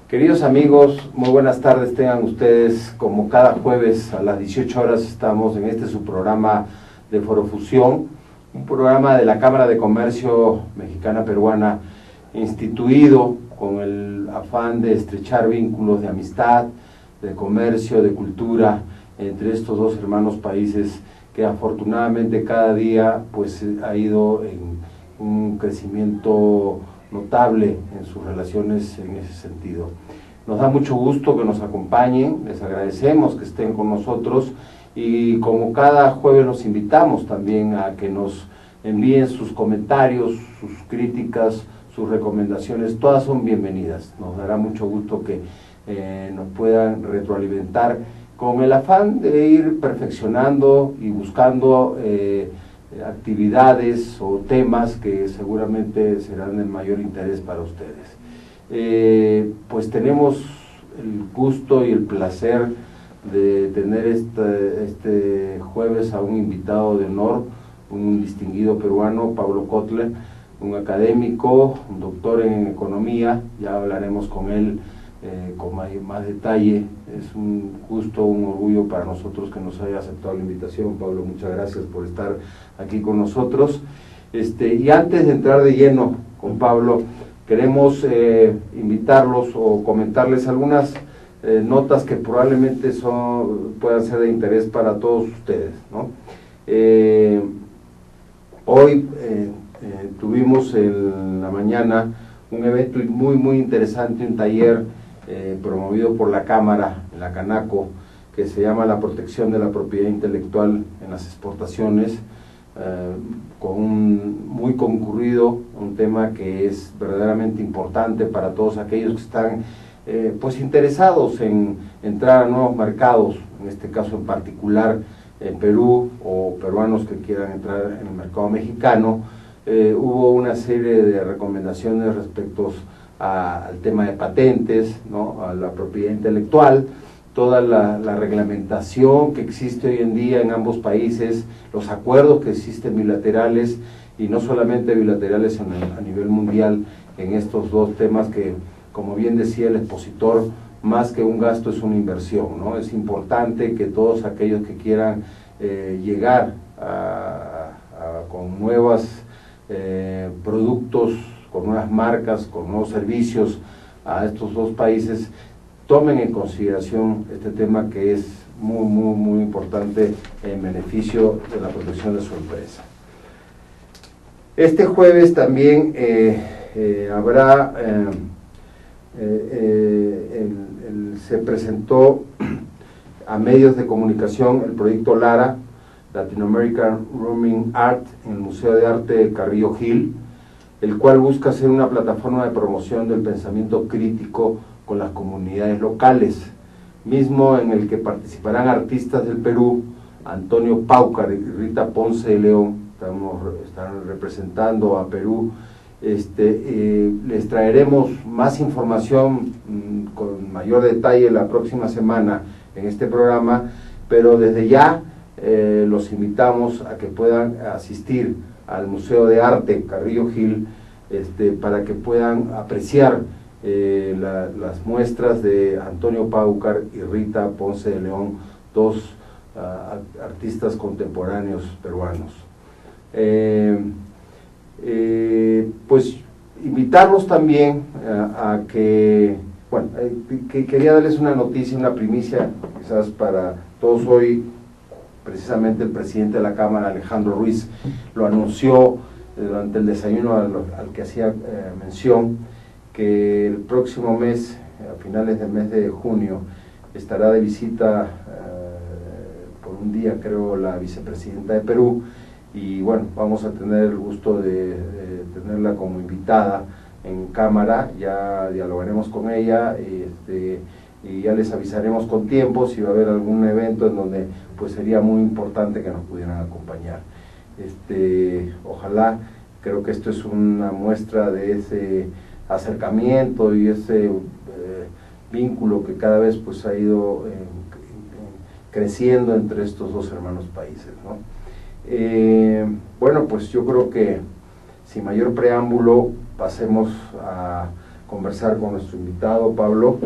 Queridos amigos, muy buenas tardes tengan ustedes. Como cada jueves a las 18 horas estamos en este su programa de Forofusión, un programa de la Cámara de Comercio Mexicana-Peruana, instituido con el afán de estrechar vínculos de amistad, de comercio, de cultura entre estos dos hermanos países que afortunadamente cada día pues ha ido en un crecimiento notable en sus relaciones en ese sentido. Nos da mucho gusto que nos acompañen, les agradecemos que estén con nosotros y como cada jueves los invitamos también a que nos envíen sus comentarios, sus críticas, sus recomendaciones, todas son bienvenidas. Nos dará mucho gusto que nos puedan retroalimentar con el afán de ir perfeccionando y buscando actividades o temas que seguramente serán de mayor interés para ustedes. Pues tenemos el gusto y el placer de tener este jueves a un invitado de honor, un distinguido peruano, Pablo Kotler, un académico, un doctor en economía. Ya hablaremos con él con más detalle. Es un gusto, un orgullo para nosotros que nos haya aceptado la invitación. Pablo, muchas gracias por estar aquí con nosotros. Y antes de entrar de lleno con Pablo, queremos invitarlos o comentarles algunas notas que probablemente puedan ser de interés para todos ustedes, ¿no? Hoy tuvimos en la mañana un evento muy interesante, un taller promovido por la Cámara, la Canaco, que se llama La protección de la propiedad intelectual en las exportaciones, muy concurrido, un tema que es verdaderamente importante para todos aquellos que están pues interesados en entrar a nuevos mercados, en este caso en particular en Perú, o peruanos que quieran entrar en el mercado mexicano. Hubo una serie de recomendaciones respecto al tema de patentes, ¿no?, a la propiedad intelectual, toda la reglamentación que existe hoy en día en ambos países, los acuerdos que existen bilaterales, y no solamente bilaterales a nivel mundial, en estos dos temas que, como bien decía el expositor, más que un gasto es una inversión, ¿no? Es importante que todos aquellos que quieran llegar con nuevos productos, con nuevas marcas, con nuevos servicios a estos dos países, tomen en consideración este tema que es muy importante en beneficio de la protección de su empresa. Este jueves también habrá, se presentó a medios de comunicación el proyecto LARA, Latin American Roaming Art, en el Museo de Arte de Carrillo Gil, el cual busca ser una plataforma de promoción del pensamiento crítico con las comunidades locales, mismo en el que participarán artistas del Perú, Antonio Paucar y Rita Ponce de León, están representando a Perú. Les traeremos más información con mayor detalle la próxima semana en este programa, pero desde ya los invitamos a que puedan asistir al Museo de Arte Carrillo Gil, para que puedan apreciar las muestras de Antonio Paucar y Rita Ponce de León, dos artistas contemporáneos peruanos. Pues invitarlos también a que, bueno, que quería darles una noticia, una primicia quizás para todos hoy. Precisamente el presidente de la Cámara, Alejandro Ruiz, lo anunció durante el desayuno al que hacía mención, que el próximo mes, a finales del mes de junio, estará de visita por un día, creo, la vicepresidenta de Perú, y bueno, vamos a tener el gusto de tenerla como invitada en Cámara. Ya dialogaremos con ella y ya les avisaremos con tiempo si va a haber algún evento en donde pues sería muy importante que nos pudieran acompañar. Ojalá, creo que esto es una muestra de ese acercamiento y ese vínculo que cada vez pues ha ido creciendo entre estos dos hermanos países, ¿no? Bueno, pues yo creo que sin mayor preámbulo pasemos a conversar con nuestro invitado, Pablo.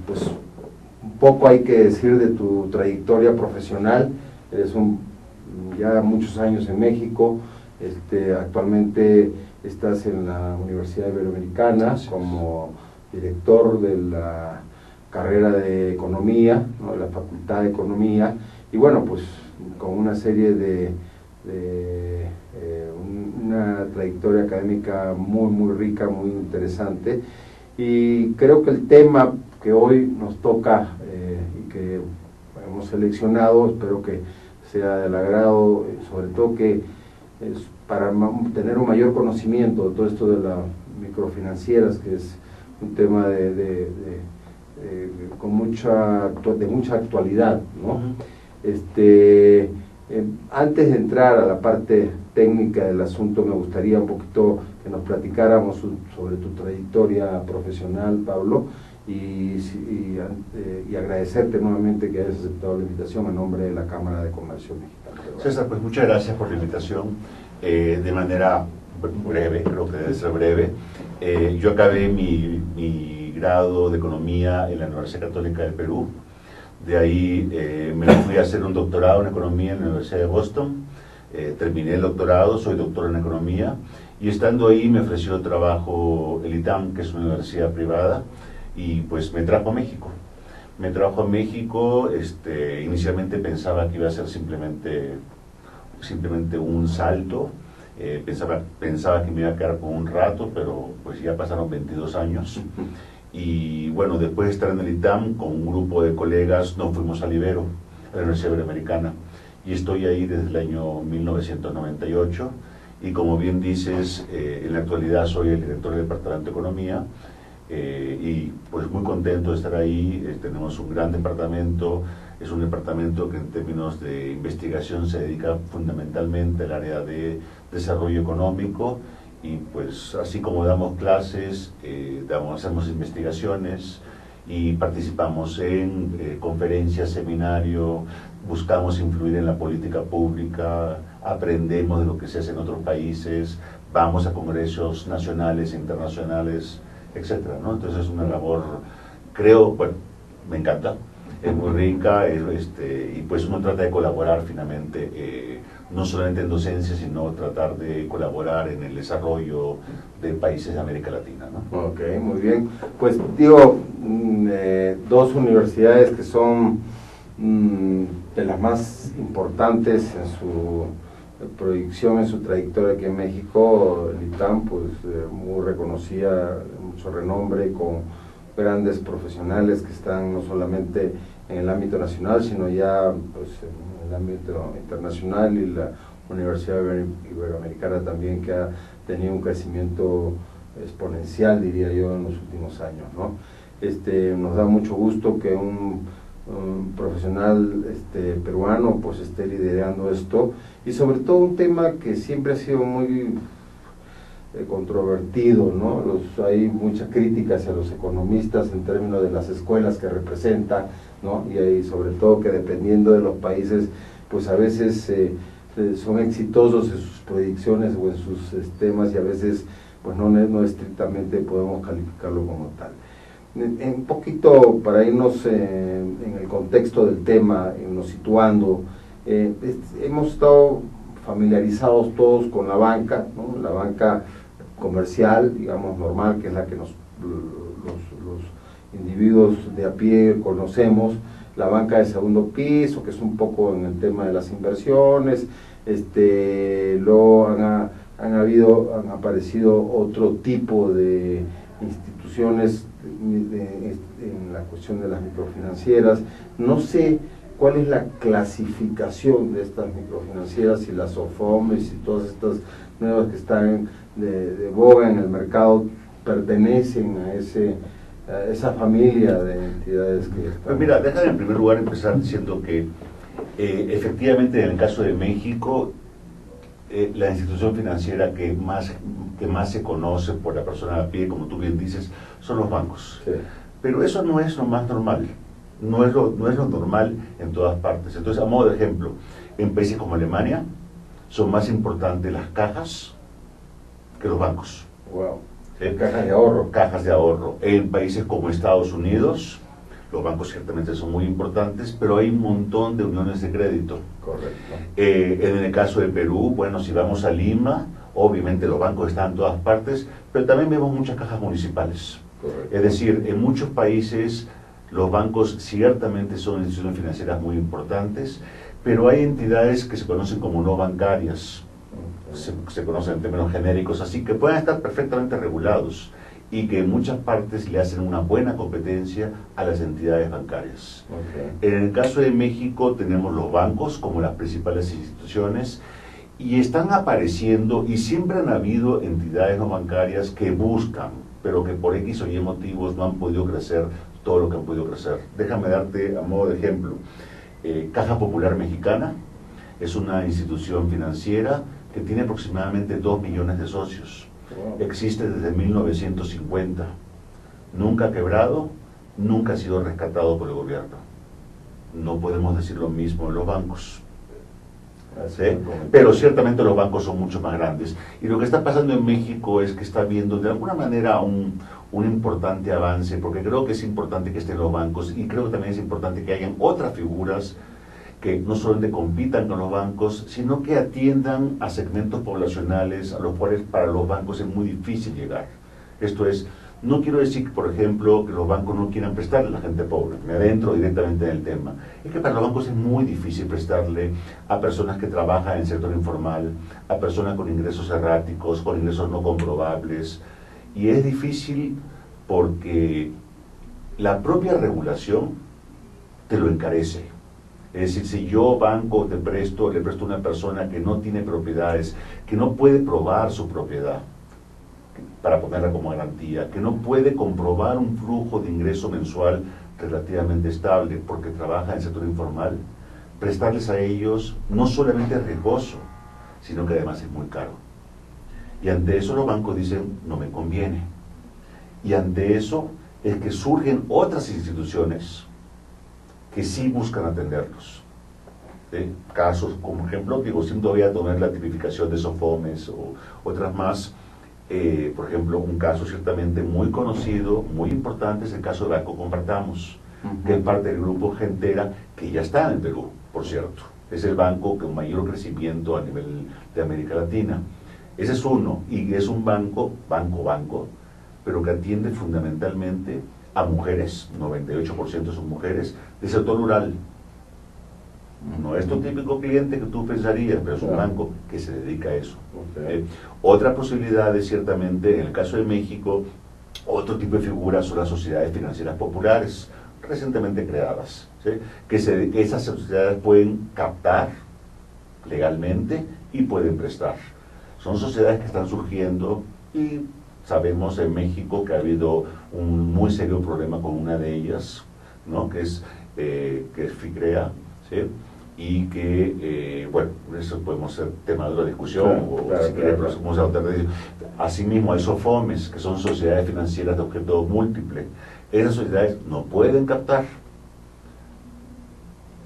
Pues un poco hay que decir de tu trayectoria profesional. Eres ya muchos años en México, actualmente estás en la Universidad Iberoamericana como director de la carrera de Economía, ¿no?, de la Facultad de Economía, y bueno, pues con una serie de una trayectoria académica muy rica, muy interesante, y creo que el tema que hoy nos toca y que hemos seleccionado, espero que sea del agrado, sobre todo que es para tener un mayor conocimiento de todo esto de las microfinancieras, que es un tema de mucha actualidad, ¿no? Antes de entrar a la parte técnica del asunto, me gustaría un poquito que nos platicáramos sobre tu trayectoria profesional, Pablo, y agradecerte nuevamente que hayas aceptado la invitación a nombre de la Cámara de Comercio Mexicana. César, pues muchas gracias por la invitación. De manera breve, creo que debe ser breve, yo acabé mi grado de Economía en la Universidad Católica del Perú. De ahí me fui a hacer un doctorado en Economía en la Universidad de Boston. Terminé el doctorado, soy doctor en Economía, y estando ahí me ofreció trabajo el ITAM, que es una universidad privada, y pues me trajo a México. Me trajo a México, inicialmente pensaba que iba a ser simplemente un salto, pensaba que me iba a quedar por un rato, pero pues ya pasaron 22 años. Y bueno, después de estar en el ITAM, con un grupo de colegas, nos fuimos al Ibero, a la Universidad Iberoamericana, y estoy ahí desde el año 1998, y como bien dices, en la actualidad soy el director del Departamento de Economía, y pues muy contento de estar ahí. Tenemos un gran departamento, es un departamento que en términos de investigación se dedica fundamentalmente al área de desarrollo económico, y pues así como damos clases, hacemos investigaciones y participamos en conferencias, seminarios, buscamos influir en la política pública, aprendemos de lo que se hace en otros países, vamos a congresos nacionales e internacionales, etcétera, ¿no? Entonces es una labor, creo, bueno, me encanta, es muy rica, y pues uno trata de colaborar finalmente, no solamente en docencia, sino tratar de colaborar en el desarrollo de países de América Latina, ¿no? Ok, muy bien. Pues digo, dos universidades que son de las más importantes en su proyección, en su trayectoria aquí en México. El ITAM, pues muy reconocida, de mucho renombre, con grandes profesionales que están no solamente en el ámbito nacional, sino ya pues en el ámbito internacional, y la Universidad Iberoamericana también, que ha tenido un crecimiento exponencial, diría yo, en los últimos años, ¿no? Nos da mucho gusto que un profesional peruano pues esté liderando esto, y sobre todo un tema que siempre ha sido muy controvertido, ¿no? Hay mucha crítica hacia los economistas en términos de las escuelas que representan, ¿no? Y hay, sobre todo, que dependiendo de los países, pues a veces son exitosos en sus predicciones o en sus temas, y a veces pues no estrictamente podemos calificarlo como tal. Un poquito para irnos en el contexto del tema, irnos situando, hemos estado familiarizados todos con la banca, ¿no? La banca comercial, digamos, normal, que es la que los individuos de a pie conocemos, la banca de segundo piso, que es un poco en el tema de las inversiones. Luego han aparecido otro tipo de instituciones en la cuestión de las microfinancieras. No sé cuál es la clasificación de estas microfinancieras, si las OFOMES y todas estas nuevas que están de boga en el mercado pertenecen a esa familia de entidades que están. Pues mira, déjame en primer lugar empezar diciendo que efectivamente en el caso de México, la institución financiera que más se conoce por la persona a pie, como tú bien dices, son los bancos. Sí. Pero eso no es lo más normal, no es lo normal en todas partes. Entonces, a modo de ejemplo, en países como Alemania son más importantes las cajas que los bancos. Wow. ¿sí? Cajas de ahorro. Cajas de ahorro. En países como Estados Unidos, los bancos ciertamente son muy importantes, pero hay un montón de uniones de crédito. Correcto. En el caso de Perú, bueno, si vamos a Lima, obviamente los bancos están en todas partes, pero también vemos muchas cajas municipales. Correcto. Es decir, en muchos países los bancos ciertamente son instituciones financieras muy importantes, pero hay entidades que se conocen como no bancarias, se conocen en términos genéricos, así que pueden estar perfectamente regulados y que en muchas partes le hacen una buena competencia a las entidades bancarias. Okay. En el caso de México tenemos los bancos como las principales instituciones y están apareciendo y siempre han habido entidades no bancarias que buscan, pero que por X o Y motivos no han podido crecer todo lo que han podido crecer. Déjame darte a modo de ejemplo. Caja Popular Mexicana es una institución financiera que tiene aproximadamente 2 millones de socios. Wow. Existe desde 1950. Nunca ha quebrado, nunca ha sido rescatado por el gobierno. No podemos decir lo mismo de los bancos. ¿Sí? Pero ciertamente los bancos son mucho más grandes. Y lo que está pasando en México es que está viendo de alguna manera un importante avance, porque creo que es importante que estén los bancos y creo que también es importante que hayan otras figuras que no solamente compitan con los bancos, sino que atiendan a segmentos poblacionales a los cuales para los bancos es muy difícil llegar. Esto es, no quiero decir, por ejemplo, que los bancos no quieran prestarle a la gente pobre, me adentro directamente en el tema. Es que para los bancos es muy difícil prestarle a personas que trabajan en el sector informal, a personas con ingresos erráticos, con ingresos no comprobables, y es difícil porque la propia regulación te lo encarece. Es decir, si yo banco le presto a una persona que no tiene propiedades, que no puede probar su propiedad para ponerla como garantía, que no puede comprobar un flujo de ingreso mensual relativamente estable porque trabaja en el sector informal, prestarles a ellos no solamente es riesgoso, sino que además es muy caro. Y ante eso los bancos dicen, no me conviene. Y ante eso es que surgen otras instituciones que sí buscan atenderlos. ¿Sí? Casos, como ejemplo, digo, siempre voy a tomar la tipificación de SOFOMES o otras más. Por ejemplo, un caso ciertamente muy conocido, muy importante, es el caso de Banco Compartamos, que es parte del grupo Gentera, que ya está en Perú, por cierto. Es el banco con mayor crecimiento a nivel de América Latina. Ese es uno, y es un banco, pero que atiende fundamentalmente a mujeres, 98% son mujeres, del sector rural. No es tu típico cliente que tú pensarías, pero es un banco que se dedica a eso. Okay. Otra posibilidad es ciertamente, en el caso de México, otro tipo de figuras son las sociedades financieras populares, recientemente creadas, ¿sí? que esas sociedades pueden captar legalmente y pueden prestar. Son sociedades que están surgiendo y sabemos en México que ha habido un muy serio problema con una de ellas, ¿no? que es FICREA, ¿sí? Y que, bueno, eso podemos ser tema de otra discusión, si quiere, podemos hablar de eso. Asimismo, hay SOFOMES, que son sociedades financieras de objeto múltiple. Esas sociedades no pueden captar,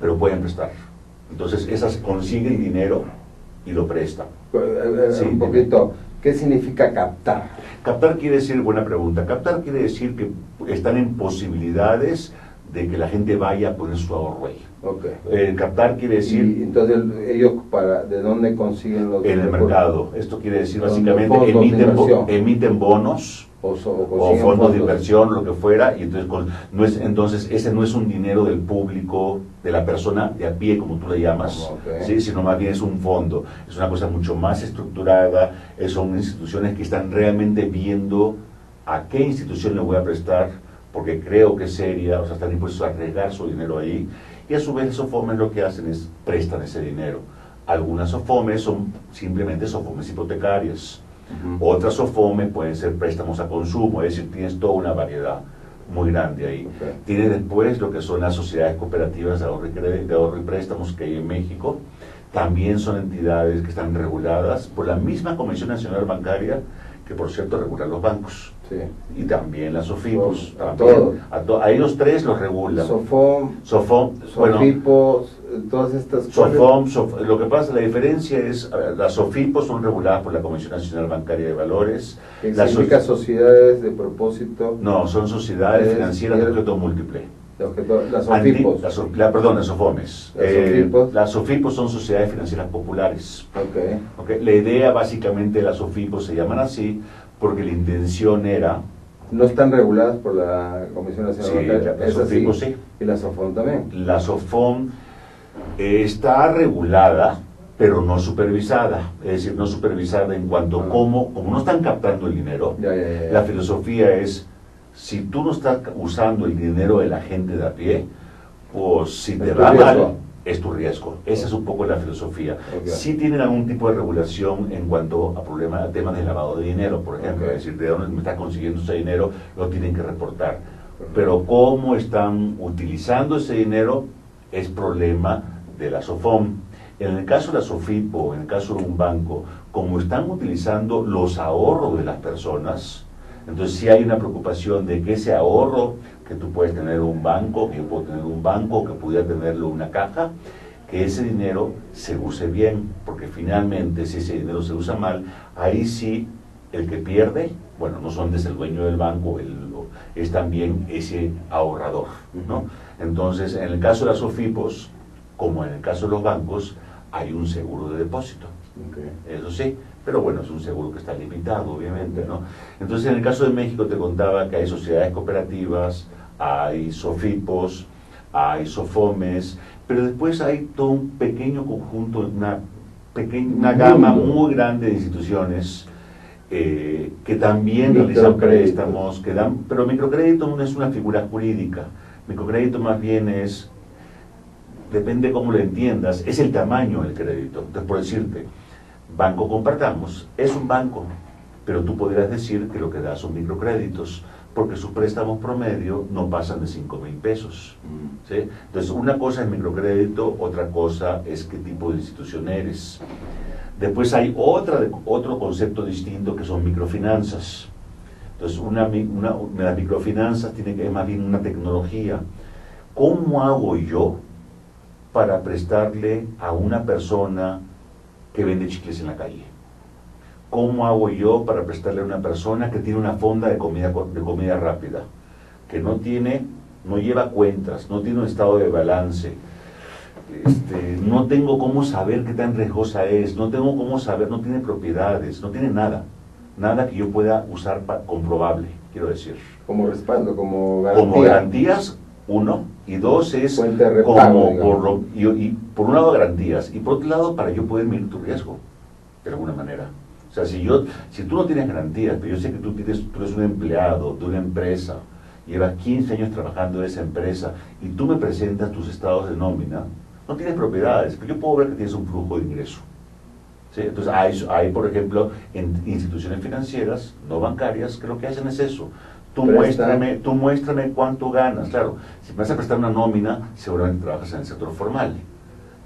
pero pueden prestar. Entonces, esas consiguen dinero y lo prestan. Sí, un poquito, ¿qué significa captar? Captar quiere decir, buena pregunta, captar quiere decir que están en posibilidades de que la gente vaya a poner su ahorro ahí. Okay. Captar quiere decir... Y entonces, ellos, ¿de dónde consiguen los en el mercado. Esto quiere decir básicamente emiten bonos o fondos de inversión, lo que fuera, y entonces ese no es un dinero del público, de la persona de a pie, como tú le llamas, okay. ¿sí? Sino más bien es un fondo. Es una cosa mucho más estructurada, son instituciones que están realmente viendo a qué institución le voy a prestar, porque creo que es seria, o sea, están dispuestos a arriesgar su dinero ahí, y a su vez esos SOFOMES lo que hacen es prestan ese dinero. Algunas SOFOMES son simplemente SOFOMES hipotecarias, otras SOFOMES pueden ser préstamos a consumo, es decir, tienes toda una variedad muy grande ahí. Okay. Tienes después lo que son las sociedades cooperativas de ahorro y préstamos que hay en México, también son entidades que están reguladas por la misma Comisión Nacional Bancaria, que por cierto regula los bancos. Sí. Y también las SOFIPOS. A también, a ellos tres los regulan. SOFOM, Bueno, SOFIPOS, todas estas cosas. Lo que pasa, la diferencia es, las SOFIPOS son reguladas por la Comisión Nacional Bancaria de Valores. ¿Qué significa sociedades de propósito? No, son sociedades financieras de objeto múltiple. Las SOFIPOS. Las SOFOMES. Las SOFIPOS. Las SOFIPOS son sociedades financieras populares. Okay. La idea básicamente de las SOFIPOS se llaman así porque la intención era... ¿No están reguladas por la Comisión Nacional Bancaria? Las SOFIPOS sí. ¿Y la SOFOM también? La SOFOM está regulada, pero no supervisada. Es decir, no supervisada en cuanto a como no están captando el dinero. La filosofía es, si tú no estás usando el dinero de la gente de a pie, pues si te va mal, es tu riesgo. Esa es un poco la filosofía. Sí tienen algún tipo de regulación en cuanto a temas de lavado de dinero, por ejemplo. Es decir, de dónde me estás consiguiendo ese dinero, lo tienen que reportar. Pero cómo están utilizando ese dinero es problema de la SOFOM. En el caso de la SOFIPO, en el caso de un banco, como están utilizando los ahorros de las personas, entonces sí hay una preocupación de que ese ahorro que tú puedes tener en un banco, que yo puedo tener un banco, que pudiera tenerlo una caja, que ese dinero se use bien, porque finalmente si ese dinero se usa mal, ahí sí el que pierde, bueno, no solamente es el dueño del banco, es también ese ahorrador, ¿no? Entonces, en el caso de las SOFIPOS, como en el caso de los bancos, hay un seguro de depósito. Eso sí, pero bueno, es un seguro que está limitado, obviamente, ¿no? Entonces, en el caso de México te contaba que hay sociedades cooperativas, hay SOFIPOS, hay SOFOMES, pero después hay todo un pequeño conjunto, una gama muy grande de instituciones que también realizan préstamos, que dan, pero microcrédito no es una figura jurídica. Microcrédito más bien es, depende cómo lo entiendas, es el tamaño del crédito. Entonces, por decirte, Banco Compartamos es un banco, pero tú podrías decir que lo que da son microcréditos, porque sus préstamos promedio no pasan de 5,000 pesos. ¿Sí? Entonces, una cosa es microcrédito, otra cosa es qué tipo de institución eres. Después hay otro concepto distinto que son microfinanzas. Entonces, las microfinanzas tienen que es más bien una tecnología. ¿Cómo hago yo para prestarle a una persona que vende chicles en la calle? ¿Cómo hago yo para prestarle a una persona que tiene una fonda de comida rápida, que no lleva cuentas, no tiene un estado de balance? No tengo cómo saber qué tan riesgosa es, no tengo cómo saber, no tiene propiedades, no tiene nada que yo pueda usar comprobable, quiero decir. Como respaldo, como garantía. Como garantías, uno, y dos es fuente de repago, por un lado garantías, y por otro lado para yo poder medir tu riesgo, de alguna manera. O sea, si tú no tienes garantías, pero yo sé que tú eres un empleado de una empresa, llevas 15 años trabajando en esa empresa, y tú me presentas tus estados de nómina, no tienes propiedades, pero yo puedo ver que tienes un flujo de ingreso. ¿Sí? Entonces hay, por ejemplo, en instituciones financieras, no bancarias, que lo que hacen es eso. Tú muéstrame cuánto ganas. Claro, si me vas a prestar una nómina, seguramente trabajas en el sector formal.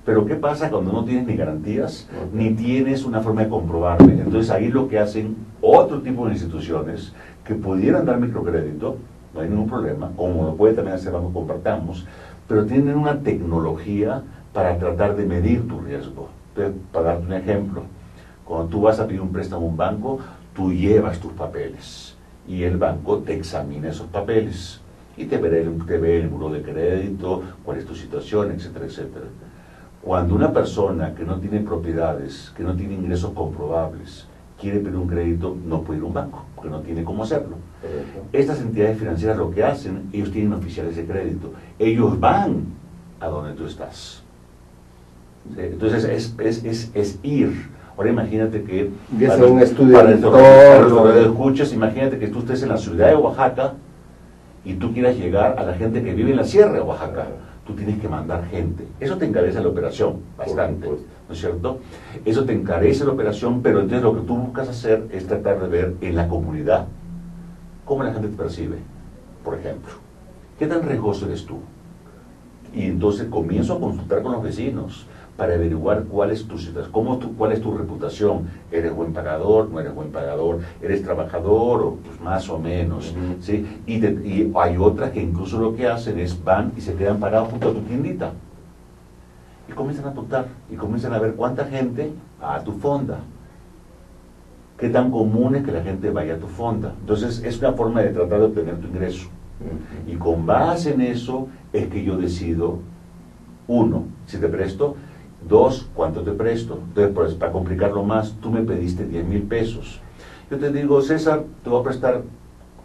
Pero ¿qué pasa cuando no tienes ni garantías, ni tienes una forma de comprobarme? Entonces ahí lo que hacen otro tipo de instituciones que pudieran dar microcrédito, no hay ningún problema, como lo puede también hacer Banco Compartamos, pero tienen una tecnología para tratar de medir tu riesgo. Entonces, para darte un ejemplo, cuando tú vas a pedir un préstamo a un banco, tú llevas tus papeles y el banco te examina esos papeles y te ve el buró de crédito, cuál es tu situación, etcétera, etcétera. Cuando una persona que no tiene propiedades, que no tiene ingresos comprobables, quiere pedir un crédito, no puede ir a un banco, porque no tiene cómo hacerlo. Estas entidades financieras lo que hacen, ellos tienen oficiales de crédito, ellos van a donde tú estás. ¿Sí? Entonces es ir. Ahora imagínate que para un estudio para los escuchas, imagínate que tú estés en la ciudad de Oaxaca y tú quieras llegar a la gente que vive en la sierra de Oaxaca. Tú tienes que mandar gente. Eso te encarece la operación bastante, ¿no es cierto? Eso te encarece la operación, pero entonces lo que tú buscas hacer es tratar de ver en la comunidad cómo la gente te percibe. Por ejemplo, ¿qué tan riesgoso eres tú? Y entonces comienzo a consultar con los vecinos. para averiguar cuál es tu situación, cuál es tu reputación. ¿Eres buen pagador? ¿No eres buen pagador? ¿Eres trabajador? O pues más o menos. ¿Sí? Y hay otras que incluso lo que hacen es van y se quedan parados junto a tu tiendita. Y comienzan a tocar, y comienzan a ver cuánta gente va a tu fonda. Qué tan común es que la gente vaya a tu fonda. Entonces es una forma de tratar de obtener tu ingreso. Y con base en eso es que yo decido, 1, si te presto; 2, cuánto te presto. Entonces, pues, para complicarlo más, tú me pediste 10,000 pesos. Yo te digo, César, te voy a prestar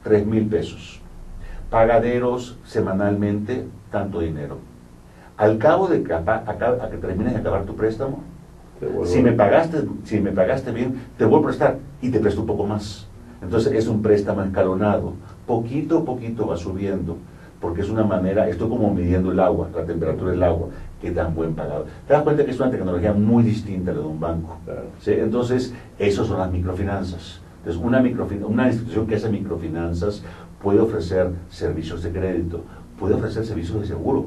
3,000 pesos. Pagaderos semanalmente, tanto dinero. Al cabo de que, a que termines de acabar tu préstamo, si me pagaste bien, te vuelvo a prestar y te presto un poco más. Entonces es un préstamo escalonado. Poquito a poquito va subiendo, porque es una manera, estoy como midiendo el agua, la temperatura del agua, qué tan buen pagado. Te das cuenta que es una tecnología muy distinta a la de un banco. Claro. ¿Sí? Entonces, esas son las microfinanzas. Entonces, una institución que hace microfinanzas puede ofrecer servicios de crédito, puede ofrecer servicios de seguro.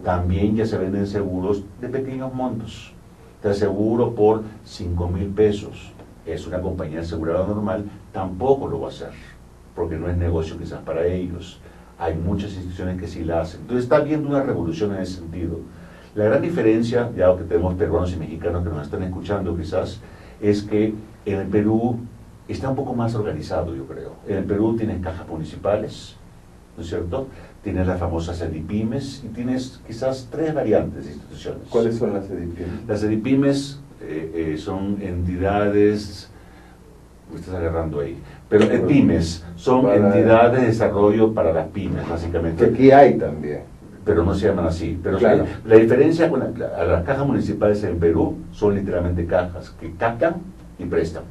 También ya se venden seguros de pequeños montos. Te aseguro por 5,000 pesos. Es una compañía asegurada normal, tampoco lo va a hacer, porque no es negocio quizás para ellos. Hay muchas instituciones que sí la hacen. Entonces está habiendo una revolución en ese sentido. La gran diferencia, ya que tenemos peruanos y mexicanos que nos están escuchando quizás, es que en el Perú está un poco más organizado, yo creo. En el Perú tienes cajas municipales, ¿no es cierto? Tienes las famosas EDIPYMES y tienes quizás 3 variantes de instituciones. ¿Cuáles son las EDIPYMES? Las EDIPYMES son entidades, me estás agarrando ahí, pero EDIPYMES son entidades de desarrollo para las pymes, básicamente. Que aquí hay también. Pero no se llaman así. Pero claro. La diferencia con las cajas municipales en Perú son literalmente cajas que captan y prestan.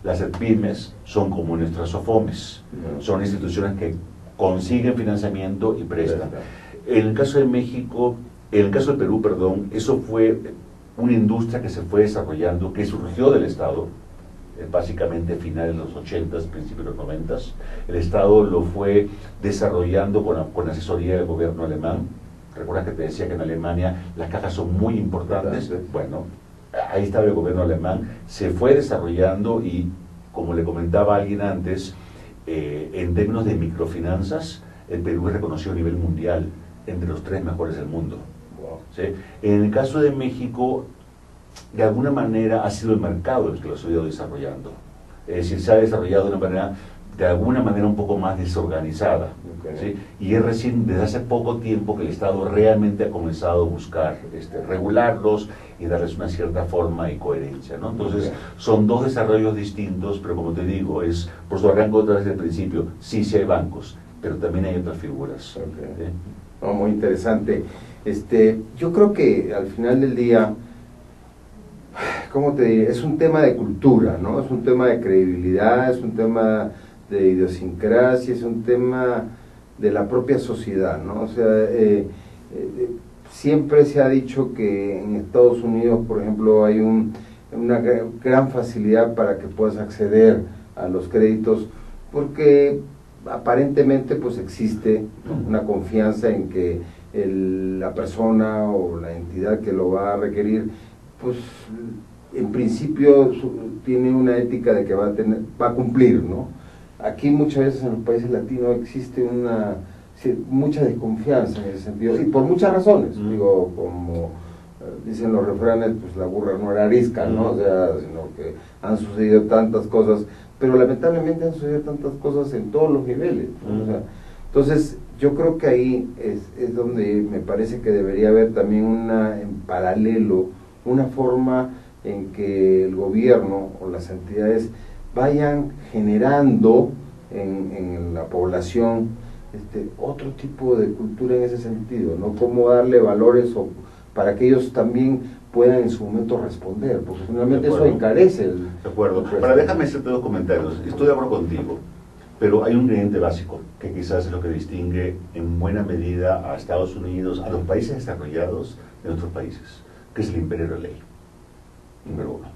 Las EDIPYMES son como nuestras SOFOMES, son instituciones que consiguen financiamiento y prestan. En el caso de México, en el caso de Perú, perdón, eso fue una industria que se fue desarrollando, que surgió del Estado, básicamente finales de los 80s, principios de los 90s. El Estado lo fue desarrollando con asesoría del gobierno alemán. ¿Recuerdas que te decía que en Alemania las cajas son muy importantes? Bueno, ahí estaba el gobierno alemán, se fue desarrollando y, como le comentaba alguien antes, en términos de microfinanzas, el Perú es reconocido a nivel mundial entre los 3 mejores del mundo. Wow. ¿Sí? En el caso de México, de alguna manera ha sido el mercado el que lo ha ido desarrollando. Es decir, se ha desarrollado de alguna manera un poco más desorganizada. Okay. ¿Sí? Y es recién desde hace poco tiempo que el Estado realmente ha comenzado a buscar regularlos y darles una cierta forma y coherencia, ¿no? Entonces, son 2 desarrollos distintos, pero como te digo, es por su arranco otra vez del principio. Sí hay bancos, pero también hay otras figuras. Okay. ¿Sí? No, muy interesante. Yo creo que al final del día, ¿cómo te diré? Es un tema de cultura, ¿no? Es un tema de credibilidad, es un tema de idiosincrasia, es un tema de la propia sociedad, ¿no? O sea, siempre se ha dicho que en Estados Unidos, por ejemplo, hay una gran facilidad para que puedas acceder a los créditos, porque aparentemente pues existe una confianza en que la persona o la entidad que lo va a requerir, pues en principio tiene una ética de que va a cumplir, ¿no? Aquí muchas veces en los países latinos existe mucha desconfianza en ese sentido, y por muchas razones. Digo, como dicen los refranes, pues la burra no era arisca, ¿no? O sea, sino que han sucedido tantas cosas, pero lamentablemente han sucedido tantas cosas en todos los niveles, ¿no? O sea, entonces yo creo que ahí es donde me parece que debería haber también en paralelo, una forma en que el gobierno o las entidades vayan generando en la población otro tipo de cultura en ese sentido, ¿no? Cómo darle valores para que ellos también puedan en su momento responder, porque finalmente eso encarece De acuerdo. Ahora déjame hacerte 2 comentarios. Estoy de acuerdo contigo, pero hay un ingrediente básico que quizás es lo que distingue en buena medida a Estados Unidos, a los países desarrollados de nuestros países, que es el imperio de la ley. Número 1.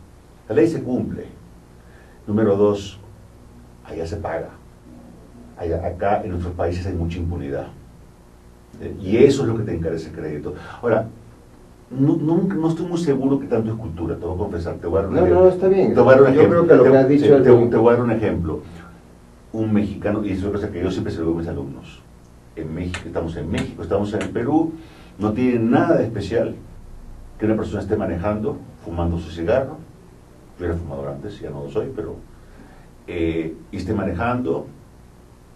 La ley se cumple. Número 2, allá se paga. Acá en nuestros países hay mucha impunidad. Y eso es lo que te encarece el crédito. Ahora, no estoy muy seguro que tanto es cultura, te voy a confesar. Te voy a dar un ejemplo. No, está bien. Te voy a dar un Yo ejemplo. creo que lo que has dicho te voy a dar un ejemplo. Un mexicano, y eso es una cosa que yo siempre se lo digo a mis alumnos. En México, estamos en el Perú, no tiene nada de especial que una persona esté manejando, fumando su cigarro. Yo era fumador antes, ya no lo soy, pero y esté manejando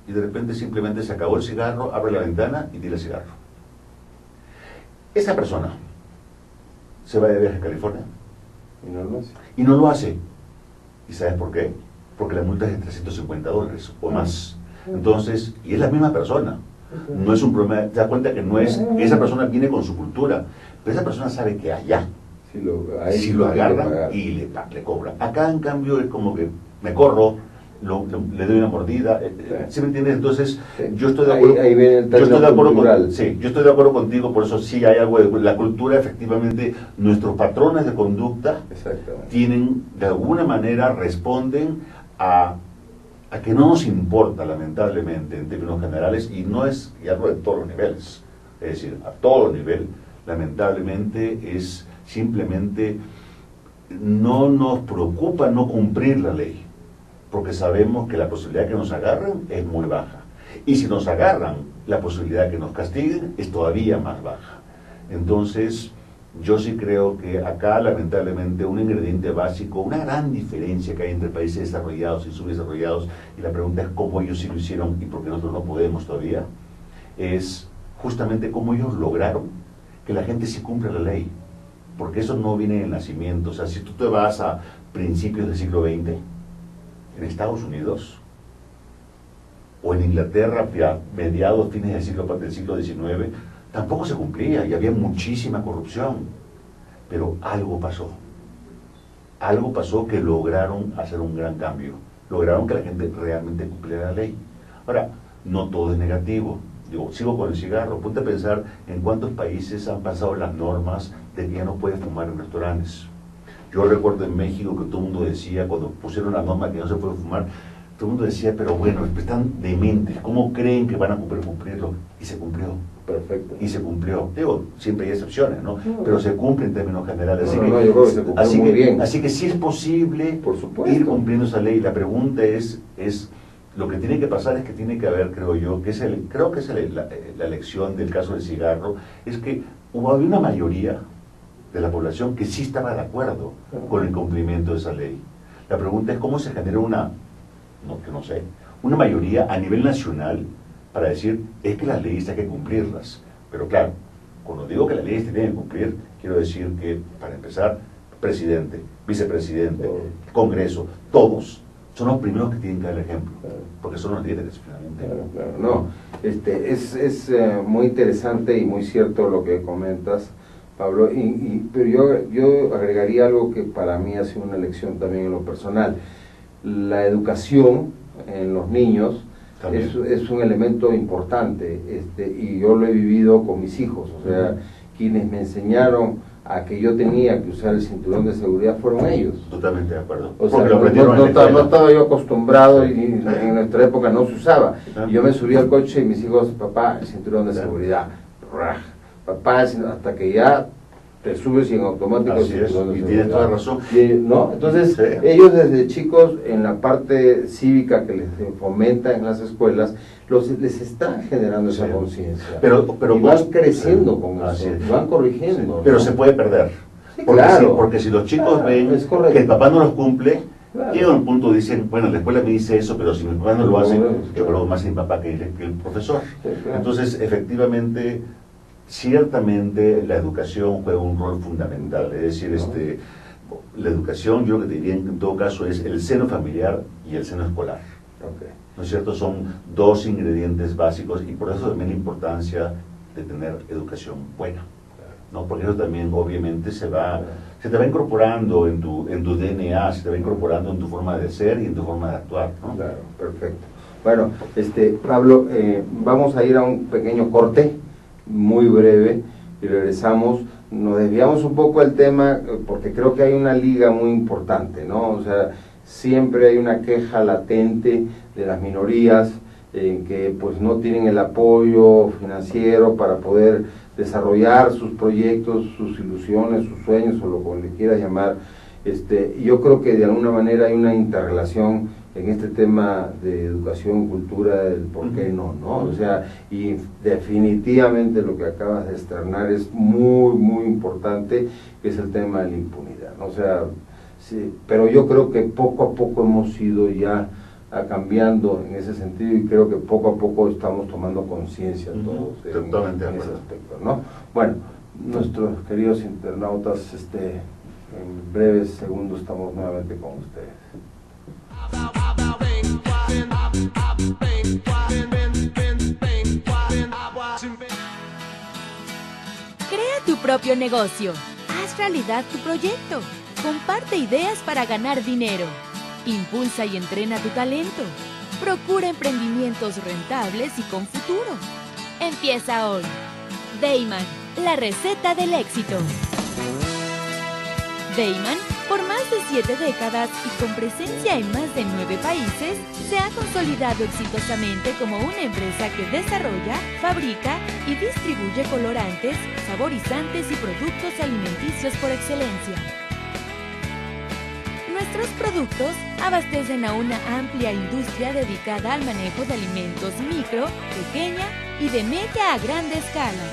y de repente simplemente se acabó el cigarro, abre la ventana y tira el cigarro. Esa persona se va de viaje a California Y no lo hace. y no lo hace. ¿Y sabes por qué? Porque la multa es de $350 o más. Entonces, y es la misma persona. No es un problema, te das cuenta que no es, esa persona viene con su cultura, pero esa persona sabe que allá, si lo agarran y le cobran. Acá, en cambio, es como que me corro, le doy una mordida, ¿sí me entiendes? Entonces, yo estoy de acuerdo, ahí viene el yo estoy de acuerdo cultural. yo estoy de acuerdo contigo, por eso sí hay algo de la cultura, efectivamente, nuestros patrones de conducta tienen, de alguna manera, responden a que no nos importa, lamentablemente, en términos generales, y no es, y hablo de todos los niveles, es decir, a todo nivel, lamentablemente, es simplemente, no nos preocupa no cumplir la ley, porque sabemos que la posibilidad de que nos agarren es muy baja, y si nos agarran, la posibilidad de que nos castiguen es todavía más baja. Entonces, yo sí creo que acá, lamentablemente, un ingrediente básico, una gran diferencia que hay entre países desarrollados y subdesarrollados, y la pregunta es cómo ellos sí lo hicieron y por qué nosotros no podemos todavía, es justamente cómo ellos lograron que la gente sí cumpla la ley, porque eso no viene del nacimiento. O sea, si tú te vas a principios del siglo XX, en Estados Unidos, o en Inglaterra, mediados, fines del siglo XIX, tampoco se cumplía y había muchísima corrupción, pero algo pasó que lograron hacer un gran cambio, lograron que la gente realmente cumpliera la ley. Ahora, no todo es negativo. Digo, sigo con el cigarro, ponte a pensar en cuántos países han pasado las normas de que ya no puedes fumar en restaurantes. Yo recuerdo en México que todo el mundo decía, cuando pusieron la norma que no se puede fumar, todo el mundo decía, pero bueno, están dementes, ¿cómo creen que van a cumplirlo? Y se cumplió. Perfecto. Y se cumplió. Digo, siempre hay excepciones, ¿no? Pero se cumple en términos generales. Yo creo que se cumplió muy bien. Así que sí es posible por supuesto ir cumpliendo esa ley. La pregunta es lo que tiene que pasar es que tiene que haber, creo yo, creo que es la lección del caso del cigarro, es que había una mayoría de la población que sí estaba de acuerdo con el cumplimiento de esa ley. La pregunta es cómo se genera una mayoría a nivel nacional para decir, es que las leyes hay que cumplirlas. Pero claro, cuando digo que las leyes se tienen que cumplir, quiero decir que, para empezar, presidente, vicepresidente, Congreso, todos son los primeros que tienen que dar el ejemplo, porque son los líderes finalmente. No, es muy interesante y muy cierto lo que comentas, Pablo, pero yo agregaría algo que para mí ha sido una lección también en lo personal. La educación en los niños es un elemento importante, y yo lo he vivido con mis hijos, o sea, quienes me enseñaron a que yo tenía que usar el cinturón de seguridad fueron ellos. Totalmente de acuerdo. O sea, no estaba yo acostumbrado, y en nuestra época no se usaba. Y yo me subí al coche y mis hijos, papá, el cinturón de seguridad. Papá, hasta que ya te subes y en automático. Así es, y tienes toda razón. ¿No? Entonces, sí, ellos desde chicos, en la parte cívica que les fomenta en las escuelas, les está generando esa conciencia. Pero y van creciendo con eso, van corrigiendo. Sí, pero ¿no? Se puede perder. Sí, porque, claro. Porque si los chicos ven que el papá no los cumple, llega a un punto dicen, bueno, la escuela me dice eso, pero si mi papá no lo hace, yo creo más en mi papá que el profesor. Sí, claro. Entonces, efectivamente, ciertamente la educación juega un rol fundamental. Es decir, la educación, yo lo que te diría en todo caso es el seno familiar y el seno escolar. ¿No es cierto? Son dos ingredientes básicos, y por eso también la importancia de tener educación buena, ¿no? Porque eso también obviamente se te va incorporando en tu DNA, se te va incorporando en tu forma de ser y en tu forma de actuar, ¿no? Claro, perfecto. Bueno, Pablo, vamos a ir a un pequeño corte muy breve y regresamos. Nos desviamos un poco del tema porque creo que hay una liga muy importante, ¿no? O sea, siempre hay una queja latente de las minorías en que pues no tienen el apoyo financiero para poder desarrollar sus proyectos, sus ilusiones, sus sueños, o lo que le quiera llamar. Yo creo que de alguna manera hay una interrelación en este tema de educación, cultura, del por qué no, ¿no? O sea, y definitivamente lo que acabas de externar es muy, muy importante, que es el tema de la impunidad, ¿no? O sea, sí, pero yo creo que poco a poco hemos ido ya cambiando en ese sentido, y creo que poco a poco estamos tomando conciencia todos en ese aspecto, ¿no? Bueno, nuestros queridos internautas, en breves segundos estamos nuevamente con ustedes. Crea tu propio negocio. Haz realidad tu proyecto. Comparte ideas para ganar dinero. Impulsa y entrena tu talento. Procura emprendimientos rentables y con futuro. Empieza hoy. Dayman, la receta del éxito. Dayman, por más de 7 décadas y con presencia en más de 9 países, se ha consolidado exitosamente como una empresa que desarrolla, fabrica y distribuye colorantes, saborizantes y productos alimenticios por excelencia. Nuestros productos abastecen a una amplia industria dedicada al manejo de alimentos micro, pequeña y de media a grande escala,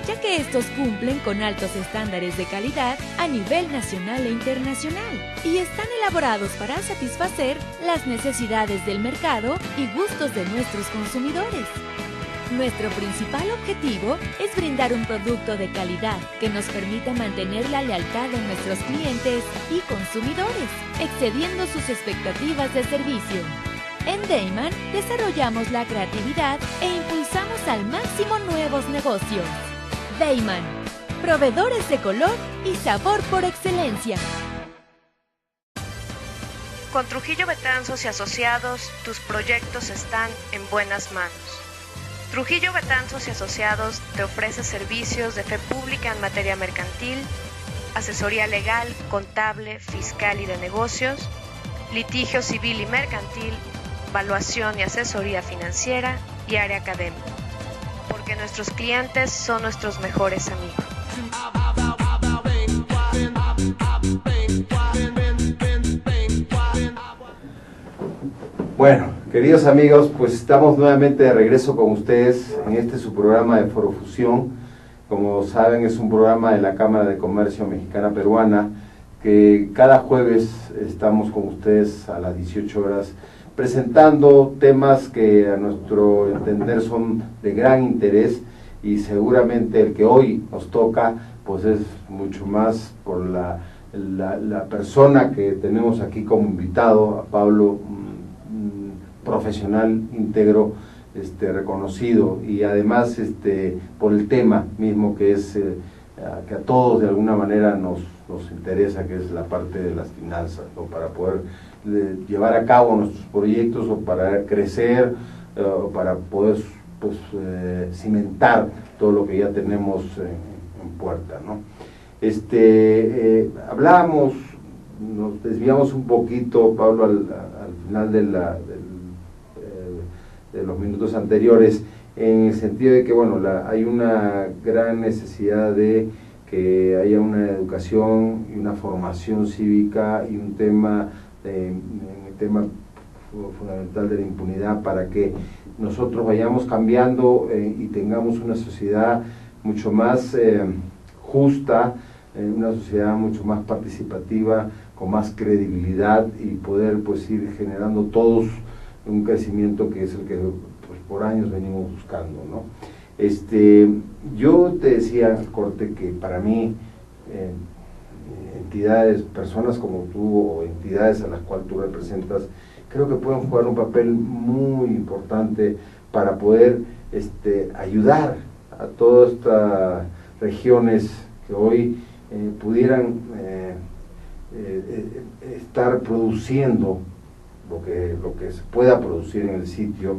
ya que estos cumplen con altos estándares de calidad a nivel nacional e internacional y están elaborados para satisfacer las necesidades del mercado y gustos de nuestros consumidores. Nuestro principal objetivo es brindar un producto de calidad que nos permita mantener la lealtad de nuestros clientes y consumidores, excediendo sus expectativas de servicio. En Dayman desarrollamos la creatividad e impulsamos al máximo nuevos negocios. Dayman, proveedores de color y sabor por excelencia. Con Trujillo Betanzos y Asociados, tus proyectos están en buenas manos. Trujillo Betanzos y Asociados te ofrece servicios de fe pública en materia mercantil, asesoría legal, contable, fiscal y de negocios, litigio civil y mercantil, evaluación y asesoría financiera y área académica, porque nuestros clientes son nuestros mejores amigos. Bueno, queridos amigos, pues estamos nuevamente de regreso con ustedes en este su programa de Forofusión. Como saben, es un programa de la Cámara de Comercio Mexicana Peruana, que cada jueves estamos con ustedes a las 18 horas presentando temas que a nuestro entender son de gran interés, y seguramente el que hoy nos toca pues es mucho más por la persona que tenemos aquí como invitado, a Pablo, profesional íntegro, reconocido, y además por el tema mismo que es que a todos de alguna manera nos interesa, que es la parte de las finanzas, ¿no? Para poder llevar a cabo nuestros proyectos, o para crecer, o para poder pues cimentar todo lo que ya tenemos en puerta, ¿no? Hablábamos, nos desviamos un poquito, Pablo, al final de los minutos anteriores, en el sentido de que, bueno, hay una gran necesidad de que haya una educación y una formación cívica, y un tema fundamental de la impunidad, para que nosotros vayamos cambiando y tengamos una sociedad mucho más justa, una sociedad mucho más participativa, con más credibilidad, y poder pues ir generando todos un crecimiento que es el que pues, por años venimos buscando, ¿no? Yo te decía, Corte, que para mí entidades, personas como tú, o entidades a las cuales tú representas, creo que pueden jugar un papel muy importante para poder ayudar a todas estas regiones que hoy pudieran estar produciendo lo que se pueda producir en el sitio,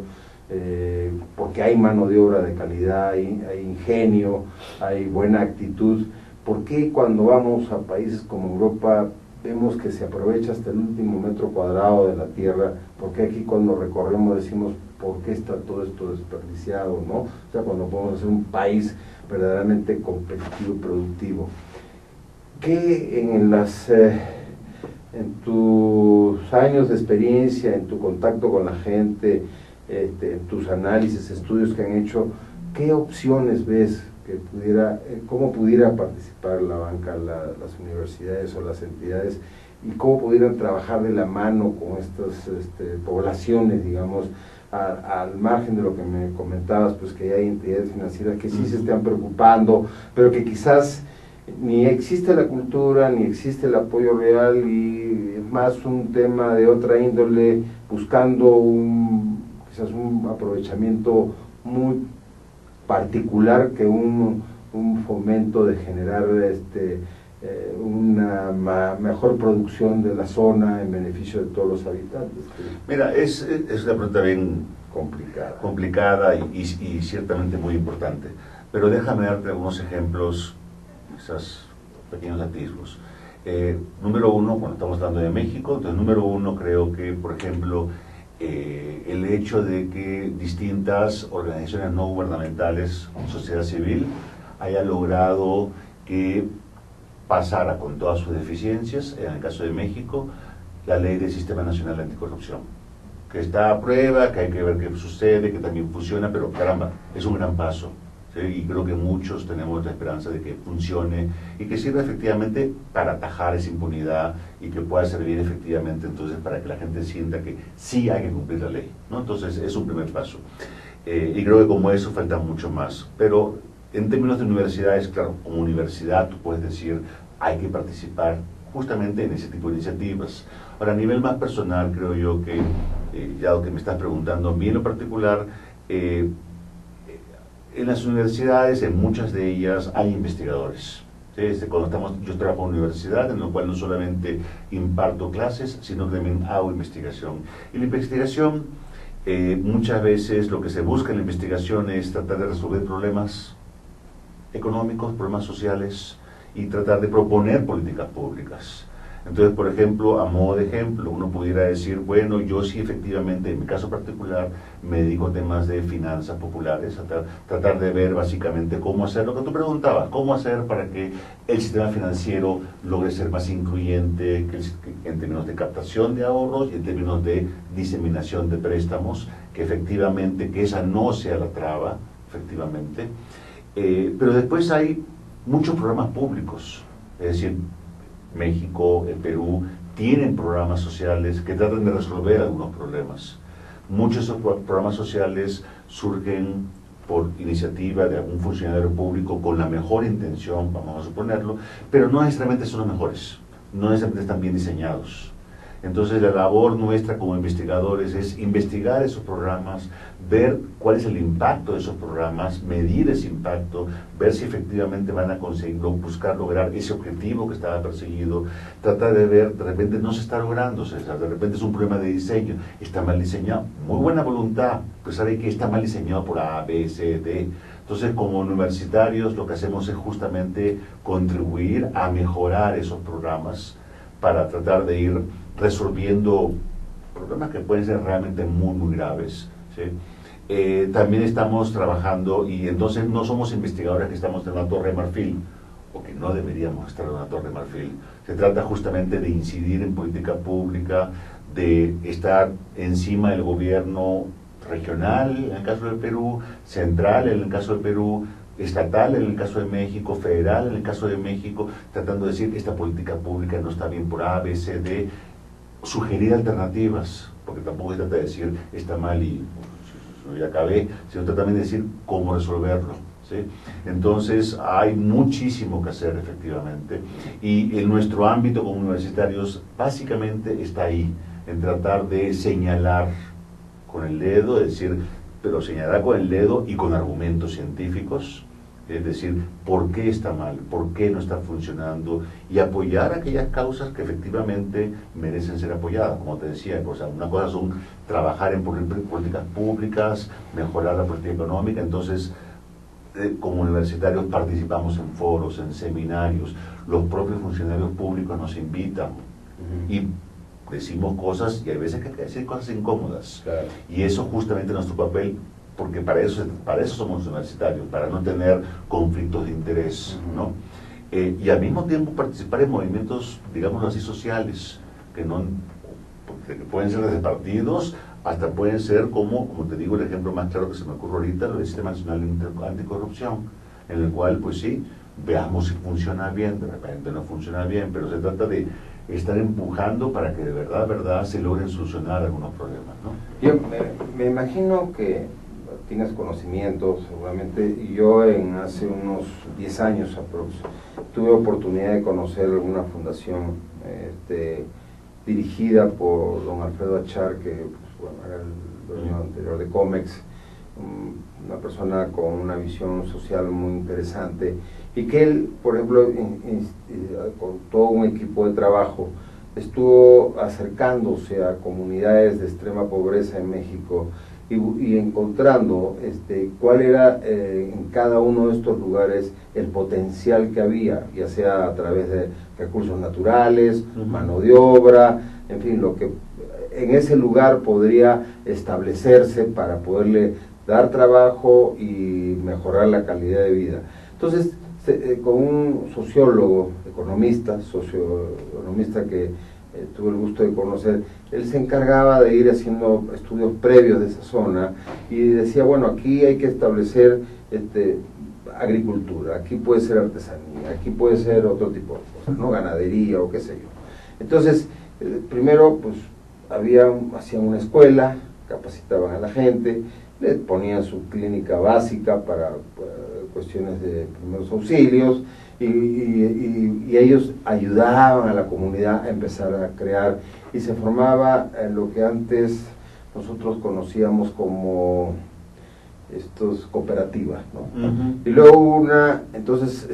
porque hay mano de obra de calidad, hay ingenio, hay buena actitud. ¿Por qué cuando vamos a países como Europa vemos que se aprovecha hasta el último metro cuadrado de la tierra? Porque aquí cuando recorremos decimos, por qué está todo esto desperdiciado, ¿no? O sea, cuando podemos hacer un país verdaderamente competitivo y productivo. ¿Qué en tus años de experiencia, en tu contacto con la gente, en tus análisis, estudios que han hecho, qué opciones ves que cómo pudiera participar la banca, las universidades o las entidades, y cómo pudieran trabajar de la mano con estas poblaciones, digamos, al margen de lo que me comentabas, pues que hay entidades financieras que sí se están preocupando, pero que quizás ni existe la cultura, ni existe el apoyo real, y es más un tema de otra índole, buscando quizás un aprovechamiento muy particular que un fomento de generar una mejor producción de la zona en beneficio de todos los habitantes. Mira, es una pregunta bien complicada y ciertamente muy importante, pero déjame darte algunos ejemplos, quizás pequeños atisbos. Número uno, cuando estamos hablando de México, entonces número uno creo que, por ejemplo, el hecho de que distintas organizaciones no gubernamentales, sociedad civil, haya logrado que pasara con todas sus deficiencias, en el caso de México, la ley del Sistema Nacional Anticorrupción, que está a prueba, que hay que ver qué sucede, que también funciona, pero caramba, es un gran paso, ¿sí? Y creo que muchos tenemos la esperanza de que funcione y que sirva efectivamente para atajar esa impunidad y que pueda servir efectivamente entonces para que la gente sienta que sí hay que cumplir la ley, ¿no? Entonces es un primer paso. Y creo que como eso falta mucho más, pero en términos de universidades, claro, como universidad tú puedes decir, hay que participar justamente en ese tipo de iniciativas. Ahora, a nivel más personal, creo yo que, ya lo que me estás preguntando, a mí en lo particular, en las universidades, en muchas de ellas, hay investigadores. ¿Sí? Yo trabajo en una universidad en la cual no solamente imparto clases, sino que también hago investigación. Y la investigación, muchas veces lo que se busca en la investigación es tratar de resolver problemas económicos, problemas sociales, y tratar de proponer políticas públicas. Entonces, por ejemplo, a modo de ejemplo, uno pudiera decir, bueno, yo sí efectivamente, en mi caso particular, me dedico a temas de finanzas populares, a tratar de ver básicamente cómo hacer lo que tú preguntabas, cómo hacer para que el sistema financiero logre ser más incluyente en términos de captación de ahorros y en términos de diseminación de préstamos, que efectivamente, que esa no sea la traba, efectivamente. Pero después hay muchos programas públicos, es decir, México, el Perú, tienen programas sociales que tratan de resolver algunos problemas. Muchos de esos programas sociales surgen por iniciativa de algún funcionario público con la mejor intención, vamos a suponerlo, pero no necesariamente son los mejores, no necesariamente están bien diseñados. Entonces la labor nuestra como investigadores es investigar esos programas, ver cuál es el impacto de esos programas, medir ese impacto, ver si efectivamente van a conseguir buscar lograr ese objetivo que estaba perseguido, tratar de ver, de repente no se está logrando, César, de repente es un problema de diseño, está mal diseñado, muy buena voluntad, pero sabe que está mal diseñado por A, B, C, D. Entonces, como universitarios, lo que hacemos es justamente contribuir a mejorar esos programas para tratar de ir resolviendo problemas que pueden ser realmente muy, muy graves, ¿sí? También estamos trabajando, y entonces no somos investigadores que estamos en una torre de marfil, o que no deberíamos estar en una torre de marfil. Se trata justamente de incidir en política pública, de estar encima del gobierno regional, en el caso del Perú, central, en el caso del Perú, estatal en el caso de México, federal en el caso de México, tratando de decir que esta política pública no está bien por A, B, C, D, sugerir alternativas, porque tampoco se trata de decir está mal y ya acabé, sino trata también de decir cómo resolverlo, ¿sí? Entonces hay muchísimo que hacer efectivamente, y en nuestro ámbito como universitarios básicamente está ahí, en tratar de señalar con el dedo, es decir, pero señalar con el dedo y con argumentos científicos, es decir, por qué está mal, por qué no está funcionando, y apoyar aquellas causas que efectivamente merecen ser apoyadas, como te decía. O sea, una cosa son trabajar en políticas públicas, mejorar la política económica. Entonces, como universitarios participamos en foros, en seminarios, los propios funcionarios públicos nos invitan, y decimos cosas y hay veces que hay que decir cosas incómodas. Claro. Y eso justamente es nuestro papel, porque para eso somos universitarios, para no tener conflictos de interés, ¿no? Y al mismo tiempo participar en movimientos, digamos así, sociales, que pueden ser desde partidos, hasta pueden ser como te digo, el ejemplo más claro que se me ocurre ahorita, el Sistema Nacional Anticorrupción, en el cual, pues sí, veamos si funciona bien, de repente no funciona bien, pero se trata de estar empujando para que de verdad se logren solucionar algunos problemas, ¿no? Yo me imagino que tienes conocimiento, seguramente, y yo hace unos 10 años tuve oportunidad de conocer una fundación dirigida por don Alfredo Achar, que era el dueño anterior de Comex, una persona con una visión social muy interesante, y que él, por ejemplo, con todo un equipo de trabajo, estuvo acercándose a comunidades de extrema pobreza en México y encontrando cuál era en cada uno de estos lugares el potencial que había, ya sea a través de recursos naturales, mano de obra, en fin, lo que en ese lugar podría establecerse para poderle dar trabajo y mejorar la calidad de vida. Entonces, con un sociólogo, socioeconomista que tuve el gusto de conocer, él se encargaba de ir haciendo estudios previos de esa zona y decía, bueno, aquí hay que establecer agricultura, aquí puede ser artesanía, aquí puede ser otro tipo de cosas, ¿no? Ganadería o qué sé yo. Entonces, primero, pues, hacían una escuela, capacitaban a la gente, le ponían su clínica básica para cuestiones de primeros auxilios, y ellos ayudaban a la comunidad a empezar a crear, y se formaba lo que antes nosotros conocíamos como cooperativas, ¿no? Y luego entonces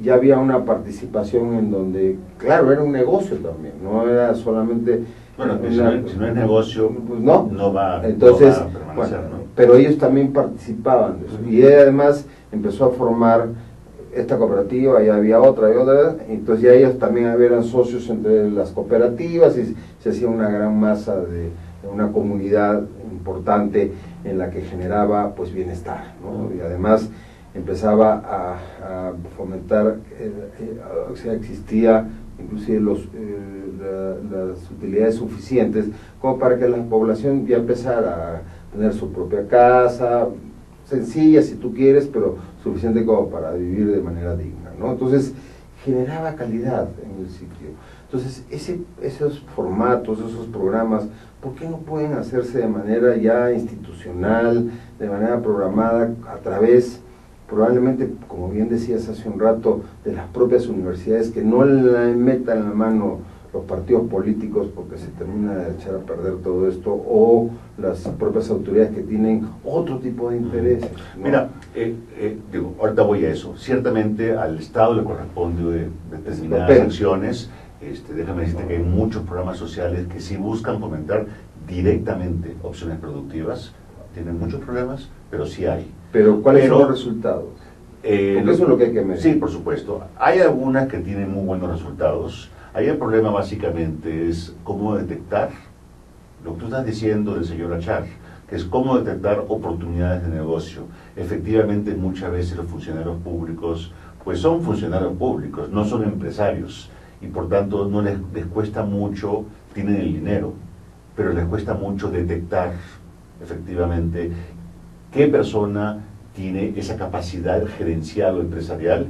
ya había una participación en donde, claro, era un negocio también, no era solamente... Bueno, si no es negocio, pues no va a permanecer, ¿no? Pero ellos también participaban de eso, y además empezó a formar esta cooperativa, y había otra, entonces ya ellos también eran socios entre las cooperativas, y se hacía una gran masa de una comunidad importante en la que generaba pues bienestar, ¿no? Y además empezaba a fomentar, o sea, existía inclusive las utilidades suficientes como para que la población ya empezara a tener su propia casa, sencilla si tú quieres, pero suficiente como para vivir de manera digna, ¿no? Entonces generaba calidad en el sitio. Entonces esos formatos, esos programas, ¿por qué no pueden hacerse de manera ya institucional, de manera programada, a través, probablemente, como bien decías hace un rato, de las propias universidades, que no le metan la mano los partidos políticos porque se termina de echar a perder todo esto, o las propias autoridades que tienen otro tipo de intereses, ¿no? Mira, ahorita voy a eso. Ciertamente al Estado le corresponde determinadas acciones. Déjame decirte que hay muchos programas sociales que sí buscan fomentar directamente opciones productivas. Tienen muchos problemas, pero sí hay. Pero ¿cuáles son los resultados? Porque eso es lo que hay que medir. Sí, por supuesto. Hay algunas que tienen muy buenos resultados. Ahí el problema básicamente es cómo detectar lo que tú estás diciendo del señor Achar, que es cómo detectar oportunidades de negocio. Efectivamente, muchas veces los funcionarios públicos, pues son funcionarios públicos, no son empresarios, y por tanto no les cuesta mucho, tienen el dinero, pero les cuesta mucho detectar efectivamente qué persona tiene esa capacidad gerencial o empresarial,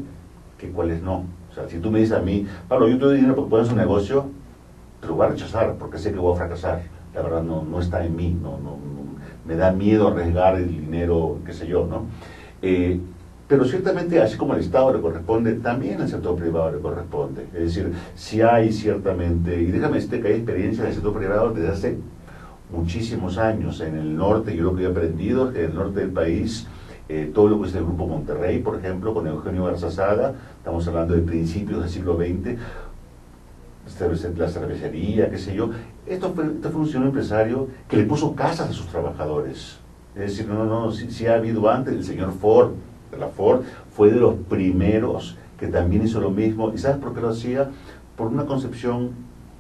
que cuáles no. O sea, si tú me dices a mí, Pablo, yo te doy dinero porque pones un negocio, te lo voy a rechazar porque sé que voy a fracasar. La verdad no está en mí, no, me da miedo arriesgar el dinero, qué sé yo, ¿no? Pero ciertamente, así como al Estado le corresponde, también al sector privado le corresponde. Es decir, si hay ciertamente, y déjame decirte que hay experiencia del sector privado desde hace muchísimos años. En el norte, yo lo que he aprendido es que en el norte del país, todo lo que es el Grupo Monterrey, por ejemplo, con Eugenio Garzazada, estamos hablando de principios del siglo XX, la cervecería, qué sé yo, esto fue un señor empresario que le puso casas a sus trabajadores. Es decir, sí ha habido antes, el señor Ford, de la Ford, fue de los primeros que también hizo lo mismo. ¿Y sabes por qué lo hacía? Por una concepción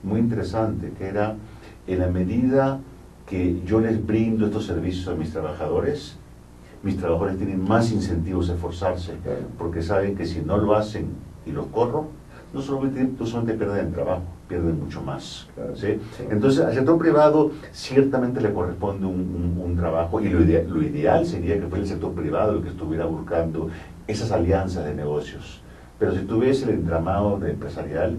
muy interesante, que era, en la medida que yo les brindo estos servicios a mis trabajadores tienen más incentivos a esforzarse, porque saben que si no lo hacen y los corro, no solamente pierden el trabajo, pierden mucho más. ¿Sí? Entonces, al sector privado ciertamente le corresponde un trabajo, y lo ideal sería que fuera el sector privado el que estuviera buscando esas alianzas de negocios. Pero si tú ves el entramado empresarial,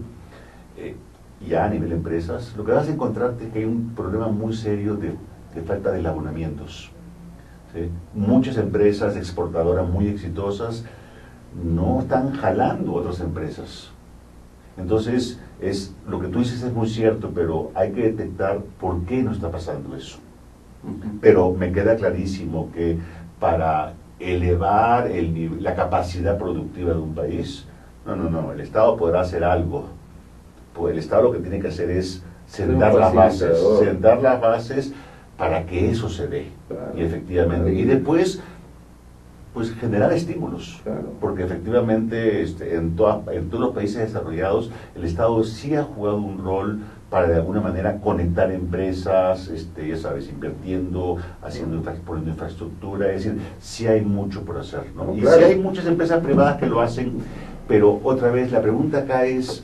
ya a nivel de empresas, lo que vas a encontrarte es que hay un problema muy serio de falta de eslabonamientos. ¿Sí? Muchas empresas exportadoras muy exitosas no están jalando otras empresas. Entonces, lo que tú dices es muy cierto, pero hay que detectar por qué no está pasando eso. Pero me queda clarísimo que para elevar la capacidad productiva de un país, no, el Estado podrá hacer algo. Pues el Estado lo que tiene que hacer es sentar las bases para que eso se dé. Claro, y efectivamente, y después pues generar estímulos, porque efectivamente en todos los países desarrollados el Estado sí ha jugado un rol para de alguna manera conectar empresas, ya sabes, invirtiendo, poniendo infraestructura, es decir, sí hay mucho por hacer, ¿no? Y sí hay muchas empresas privadas que lo hacen, pero otra vez la pregunta acá es,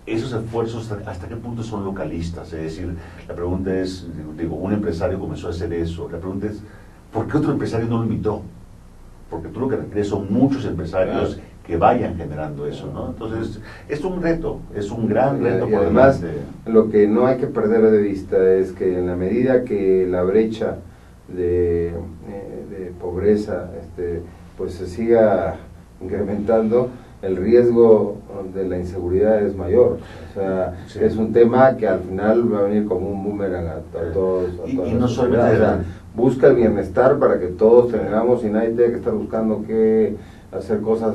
esos esfuerzos, ¿hasta qué punto son localistas? Es decir, la pregunta es, un empresario comenzó a hacer eso, la pregunta es, ¿por qué otro empresario no lo imitó? Porque tú lo que requieres son muchos empresarios que vayan generando eso, ¿no? Entonces, es un reto, es un gran reto. Y además, lo que no hay que perder de vista es que en la medida que la brecha de pobreza pues se siga incrementando, el riesgo de la inseguridad es mayor. O sea, es un tema que al final va a venir como un boomerang a todos. Y no solamente busca el bienestar para que todos tengamos y nadie tenga que estar buscando que hacer cosas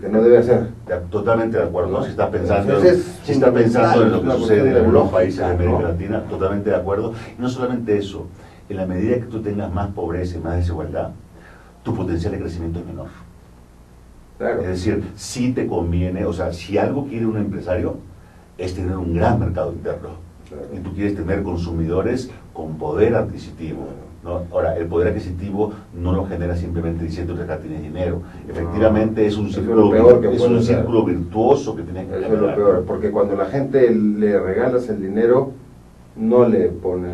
que no debe hacer. Totalmente de acuerdo, ¿no? Si está pensando en lo que sucede en algunos países de América Latina, totalmente de acuerdo. Y no solamente eso, en la medida que tú tengas más pobreza y más desigualdad, tu potencial de crecimiento es menor. Claro. Es decir, si te conviene, o sea, si algo quiere un empresario, es tener un gran mercado interno. Claro. Y tú quieres tener consumidores con poder adquisitivo, ¿no? Ahora, el poder adquisitivo no lo genera simplemente diciendo que acá tienes dinero. Efectivamente, es un círculo virtuoso que tienes que generar. Eso es lo peor, porque cuando la gente le regalas el dinero, no le pone...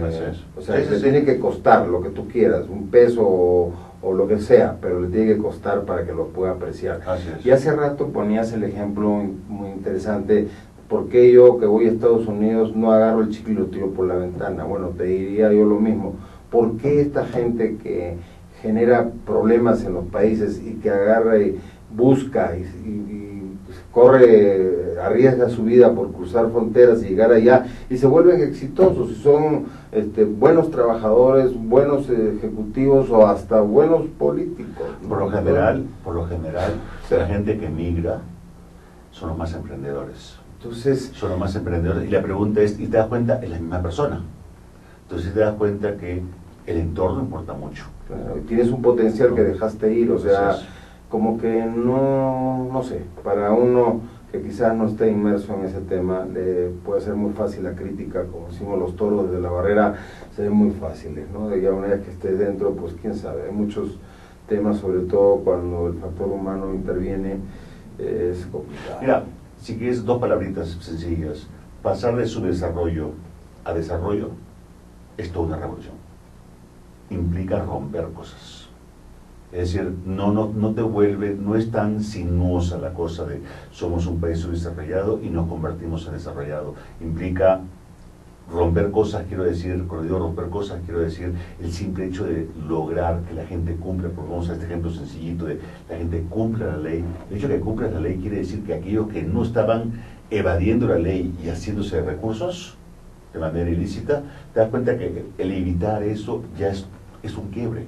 O sea, le tiene que costar lo que tú quieras, un peso o lo que sea, pero le tiene que costar para que lo pueda apreciar. Y hace rato ponías el ejemplo muy interesante, ¿por qué yo que voy a Estados Unidos no agarro el chicle y lo tiro por la ventana? Bueno, te diría yo lo mismo. ¿Por qué esta gente que genera problemas en los países y que agarra y busca y corre, arriesga su vida por cruzar fronteras y llegar allá y se vuelven exitosos y son buenos trabajadores, buenos ejecutivos o hasta buenos políticos? Por lo general, la gente que migra son los más emprendedores. Entonces, son los más emprendedores. Y la pregunta es, ¿y te das cuenta? Es la misma persona. Entonces te das cuenta que el entorno importa mucho. Claro, y tienes un potencial que dejaste ir, o sea, como que no sé, para uno que quizás no esté inmerso en ese tema, le puede ser muy fácil la crítica, como decimos los toros desde la barrera, se ven muy fáciles, ¿no? De ya una vez que estés dentro, pues quién sabe, hay muchos temas, sobre todo cuando el factor humano interviene, es complicado. Mira, si quieres dos palabritas sencillas, pasar de subdesarrollo a desarrollo es toda una revolución. Implica romper cosas. Es decir, no es tan sinuosa la cosa de somos un país subdesarrollado y nos convertimos en desarrollado. Implica romper cosas, quiero decir, cuando digo romper cosas, quiero decir el simple hecho de lograr que la gente cumpla, porque vamos a este ejemplo sencillito de la gente cumpla la ley. El hecho de que cumpla la ley quiere decir que aquellos que no estaban evadiendo la ley y haciéndose recursos de manera ilícita, te das cuenta que el evitar eso ya es un quiebre.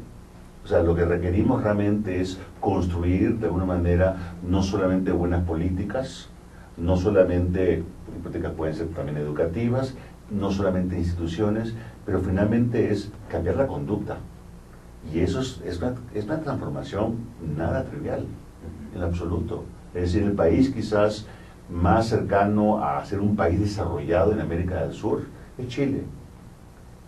O sea, lo que requerimos realmente es construir de alguna manera no solamente buenas políticas, no solamente, políticas pueden ser también educativas, no solamente instituciones, pero finalmente es cambiar la conducta. Y eso es una transformación nada trivial, en absoluto. Es decir, el país quizás más cercano a ser un país desarrollado en América del Sur es Chile.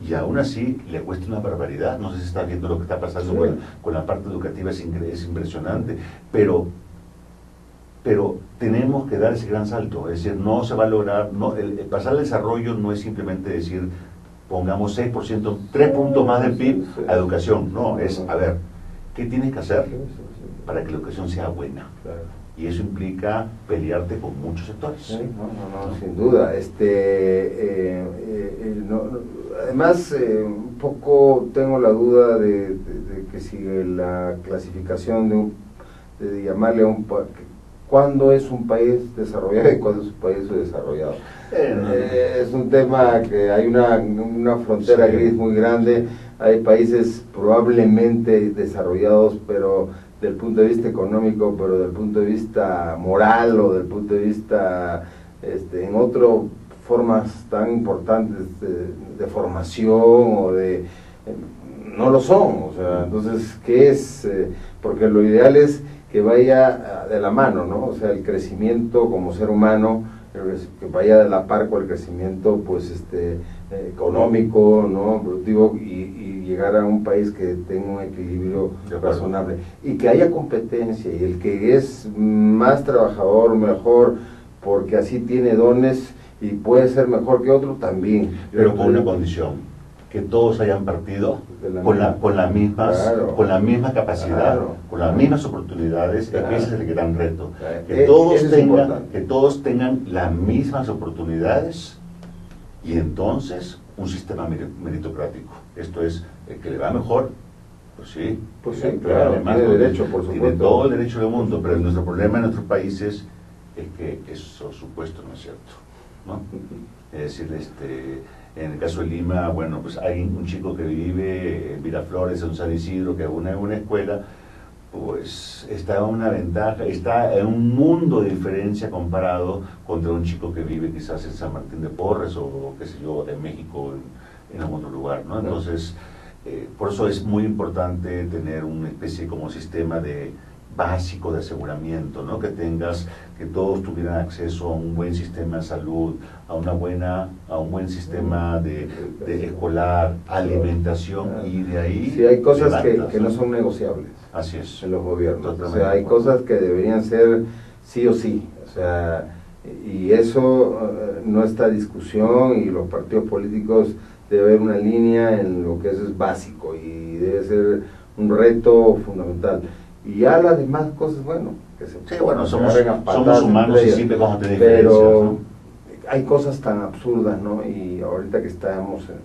Y aún así le cuesta una barbaridad. No sé si está viendo lo que está pasando con la parte educativa, es impresionante, pero tenemos que dar ese gran salto. Es decir, no se va a lograr, el pasar al desarrollo no es simplemente decir, pongamos 6%, 3 puntos más de PIB a educación. No, es, a ver, ¿qué tienes que hacer para que la educación sea buena? Y eso implica pelearte con muchos sectores. Sí, no, sin duda. Además, un poco tengo la duda de que si la clasificación de llamarle a un ¿cuándo es un país desarrollado y cuándo es un país subdesarrollado? Es un tema que hay una frontera gris muy grande. Hay países probablemente desarrollados, pero del punto de vista económico, pero del punto de vista moral o del punto de vista en otras formas tan importantes de formación o de no lo son. O sea, entonces, ¿qué es? Porque lo ideal es que vaya de la mano, ¿no? O sea, el crecimiento como ser humano, que vaya de la par con el crecimiento, pues, económico, ¿no? Productivo, y llegar a un país que tenga un equilibrio razonable. Y que haya competencia, y el que es más trabajador, mejor, porque así tiene dones y puede ser mejor que otro, también. Pero con una condición, que todos hayan partido con la misma capacidad, con las mismas oportunidades. Ese es el gran reto, que todos tengan las mismas oportunidades, y entonces un sistema meritocrático. Esto es, el que le va mejor, pues sí, claro, tiene derecho, por supuesto. Tiene todo el derecho del mundo, pero nuestro problema en nuestros países es que eso supuesto no es cierto, ¿no? Es decir, en el caso de Lima, bueno, pues hay un chico que vive en Miraflores, en San Isidro, que una escuela, pues está en una ventaja, está en un mundo de diferencia comparado contra un chico que vive quizás en San Martín de Porres o qué sé yo, en México, en algún otro lugar, ¿no? Entonces, por eso es muy importante tener una especie como sistema básico de aseguramiento, ¿no? Que todos tuvieran acceso a un buen sistema de salud, a un buen sistema de escolar, alimentación, y de ahí... Sí, hay cosas que no son negociables. Así es. En los gobiernos. O sea, hay cosas que deberían ser sí o sí. O sea, y eso no está a discusión, y los partidos políticos debe haber una línea en lo que eso es básico y debe ser un reto fundamental. Y ya las demás cosas, bueno, que se somos humanos y siempre vamos a tener pero diferencias, ¿no? Hay cosas tan absurdas, ¿no? Y ahorita que estamos en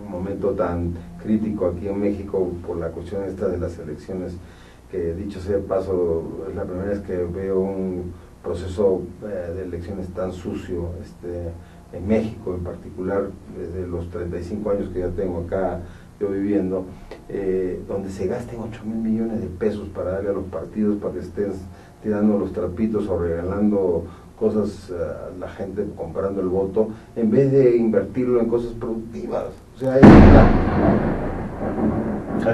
un momento tan crítico aquí en México por la cuestión esta de las elecciones, que dicho sea de paso, es la primera vez que veo un proceso de elecciones tan sucio en México en particular, desde los 35 años que ya tengo acá yo viviendo, donde se gasten 8,000 millones de pesos para darle a los partidos para que estén tirando los trapitos o regalando cosas a la gente comprando el voto, en vez de invertirlo en cosas productivas. O sea,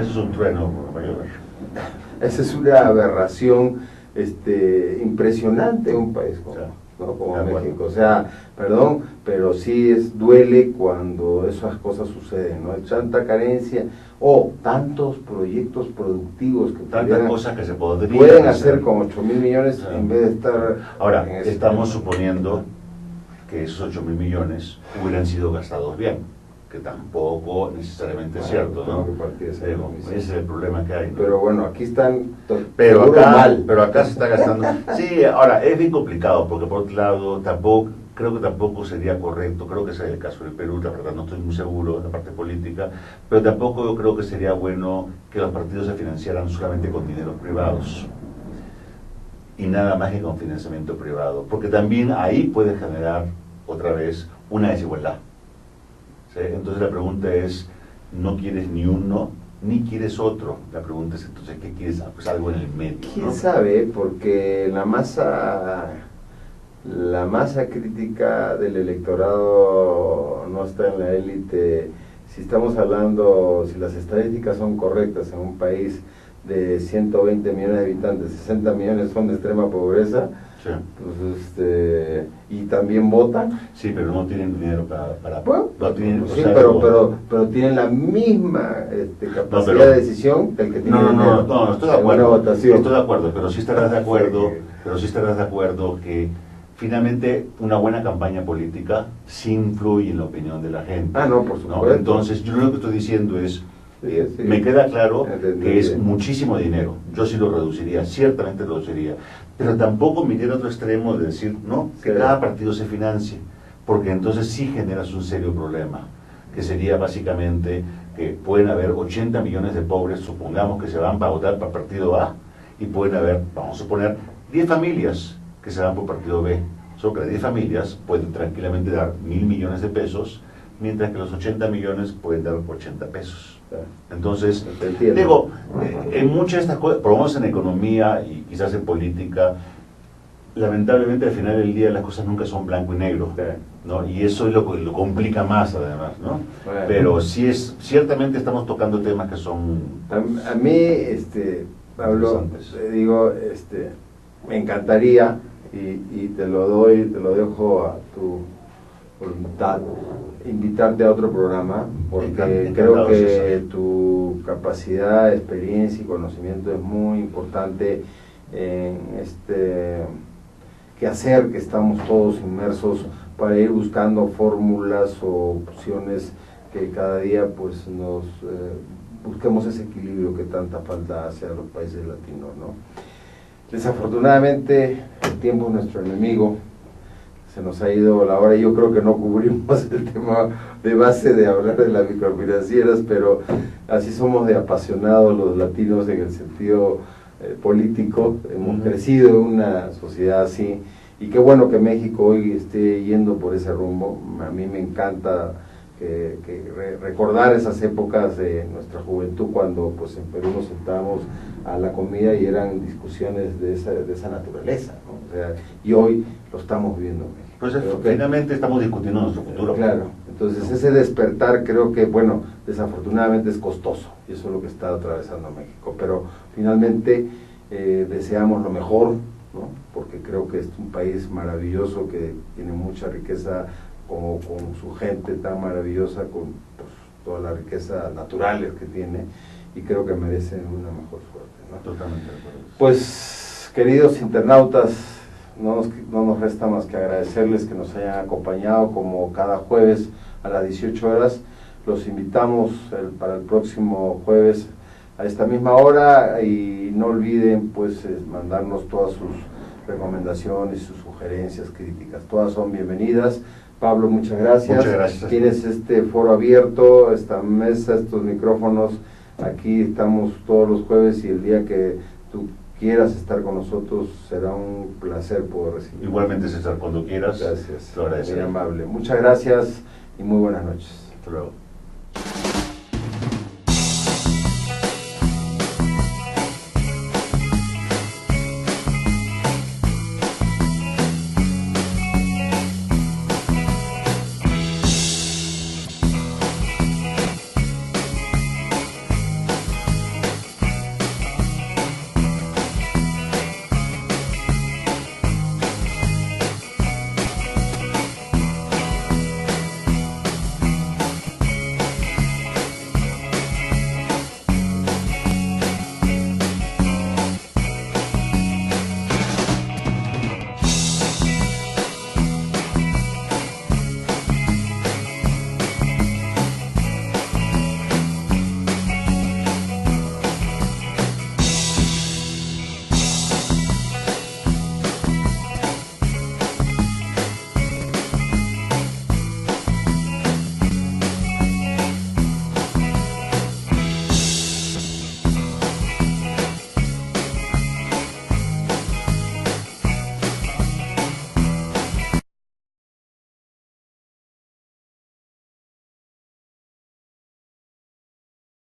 eso es un trueno, mayor. Esa es una aberración impresionante en un país como México. O sea, perdón, pero sí duele cuando esas cosas suceden, ¿no? Hay tanta carencia o tantos proyectos productivos que tantas cosas que se pueden hacer con 8,000 millones en vez de estar... Ahora, estamos suponiendo que esos 8,000 millones hubieran sido gastados bien, que tampoco necesariamente es cierto, ¿no? Ese es el problema que hay, ¿no? Pero bueno, aquí están pero acá se está gastando. Sí, ahora, es bien complicado, porque por otro lado, creo que tampoco sería correcto, creo que ese es el caso del Perú, la verdad no estoy muy seguro de la parte política, pero tampoco yo creo que sería bueno que los partidos se financiaran solamente con dineros privados, y nada más que con financiamiento privado, porque también ahí puede generar, otra vez, una desigualdad. ¿Sí? Entonces la pregunta es, no quieres ni uno, ni quieres otro. La pregunta es entonces, ¿qué quieres? Pues algo en el medio, ¿no? ¿Quién sabe? Porque la masa crítica del electorado no está en la élite. Si estamos hablando, si las estadísticas son correctas en un país de 120 millones de habitantes, 60 millones son de extrema pobreza, Sí. pues, y también votan. Sí, pero no tienen dinero para Bueno, no tienen, sí, o sea, pero tienen la misma capacidad pero- de decisión que el que tiene no, dinero. estoy de En una acuerdo. votación. Estoy de acuerdo, pero sí estarás de acuerdo, Sí. pero sí estarás de acuerdo que finalmente una buena campaña política sí influye en la opinión de la gente. Ah, no, por ¿no? supuesto. Entonces, yo lo que estoy diciendo es, Sí, sí. me queda claro Entendí que es bien. muchísimo dinero. Yo sí lo reduciría, ciertamente lo reduciría. Pero tampoco me iría a otro extremo de decir, no, que Sí. cada partido se financie, porque entonces sí generas un serio problema, que sería básicamente que pueden haber 80 millones de pobres, supongamos que se van para votar para partido A, y pueden haber, vamos a suponer, 10 familias que se van por partido B. Solo que las 10 familias pueden tranquilamente dar 1.000 millones de pesos, mientras que los 80 millones pueden dar 80 pesos. Entonces, Te entiendo. digo, en muchas de estas cosas, por lo menos en economía y quizás en política, lamentablemente al final del día las cosas nunca son blanco y negro, Sí. ¿no? Y eso es lo que lo complica más además, ¿no? Bueno. Pero sí ciertamente estamos tocando temas que son... A mí, Pablo, Interesantes. digo, me encantaría, y te lo dejo a tu voluntad, invitarte a otro programa, porque creo Encantado, que César. tu capacidad, experiencia y conocimiento es muy importante en este quehacer que estamos todos inmersos para ir buscando fórmulas o opciones que cada día pues nos busquemos ese equilibrio que tanta falta hace a los países latinos, ¿no? Desafortunadamente el tiempo es nuestro enemigo, se nos ha ido la hora y yo creo que no cubrimos el tema de base de hablar de las microfinancieras, pero así somos de apasionados los latinos en el sentido político, hemos crecido en una sociedad así, y qué bueno que México hoy esté yendo por ese rumbo. A mí me encanta recordar esas épocas de nuestra juventud cuando pues en Perú nos sentábamos a la comida y eran discusiones de esa naturaleza, ¿no? O sea, y hoy lo estamos viviendo en México. Pues Creo que- finalmente estamos discutiendo nuestro futuro. Claro, entonces ese despertar creo que, bueno, desafortunadamente es costoso, y eso es lo que está atravesando México, pero finalmente deseamos lo mejor, ¿no? Porque creo que es un país maravilloso que tiene mucha riqueza, con su gente tan maravillosa, con pues, toda la riqueza naturales que tiene, y creo que merecen una mejor suerte, ¿no? Totalmente de acuerdo. Pues, queridos internautas, no nos resta más que agradecerles que nos hayan acompañado como cada jueves a las 18 horas. Los invitamos para el próximo jueves a esta misma hora, y no olviden pues mandarnos todas sus recomendaciones, sus sugerencias, críticas, todas son bienvenidas. Pablo, muchas gracias. Muchas gracias. Tienes este foro abierto, esta mesa, estos micrófonos. Aquí estamos todos los jueves, y el día que tú quieras estar con nosotros será un placer poder recibir. Igualmente, César, cuando quieras. Gracias. Lo agradeceré. Muy amable. Muchas gracias y muy buenas noches. Hasta luego.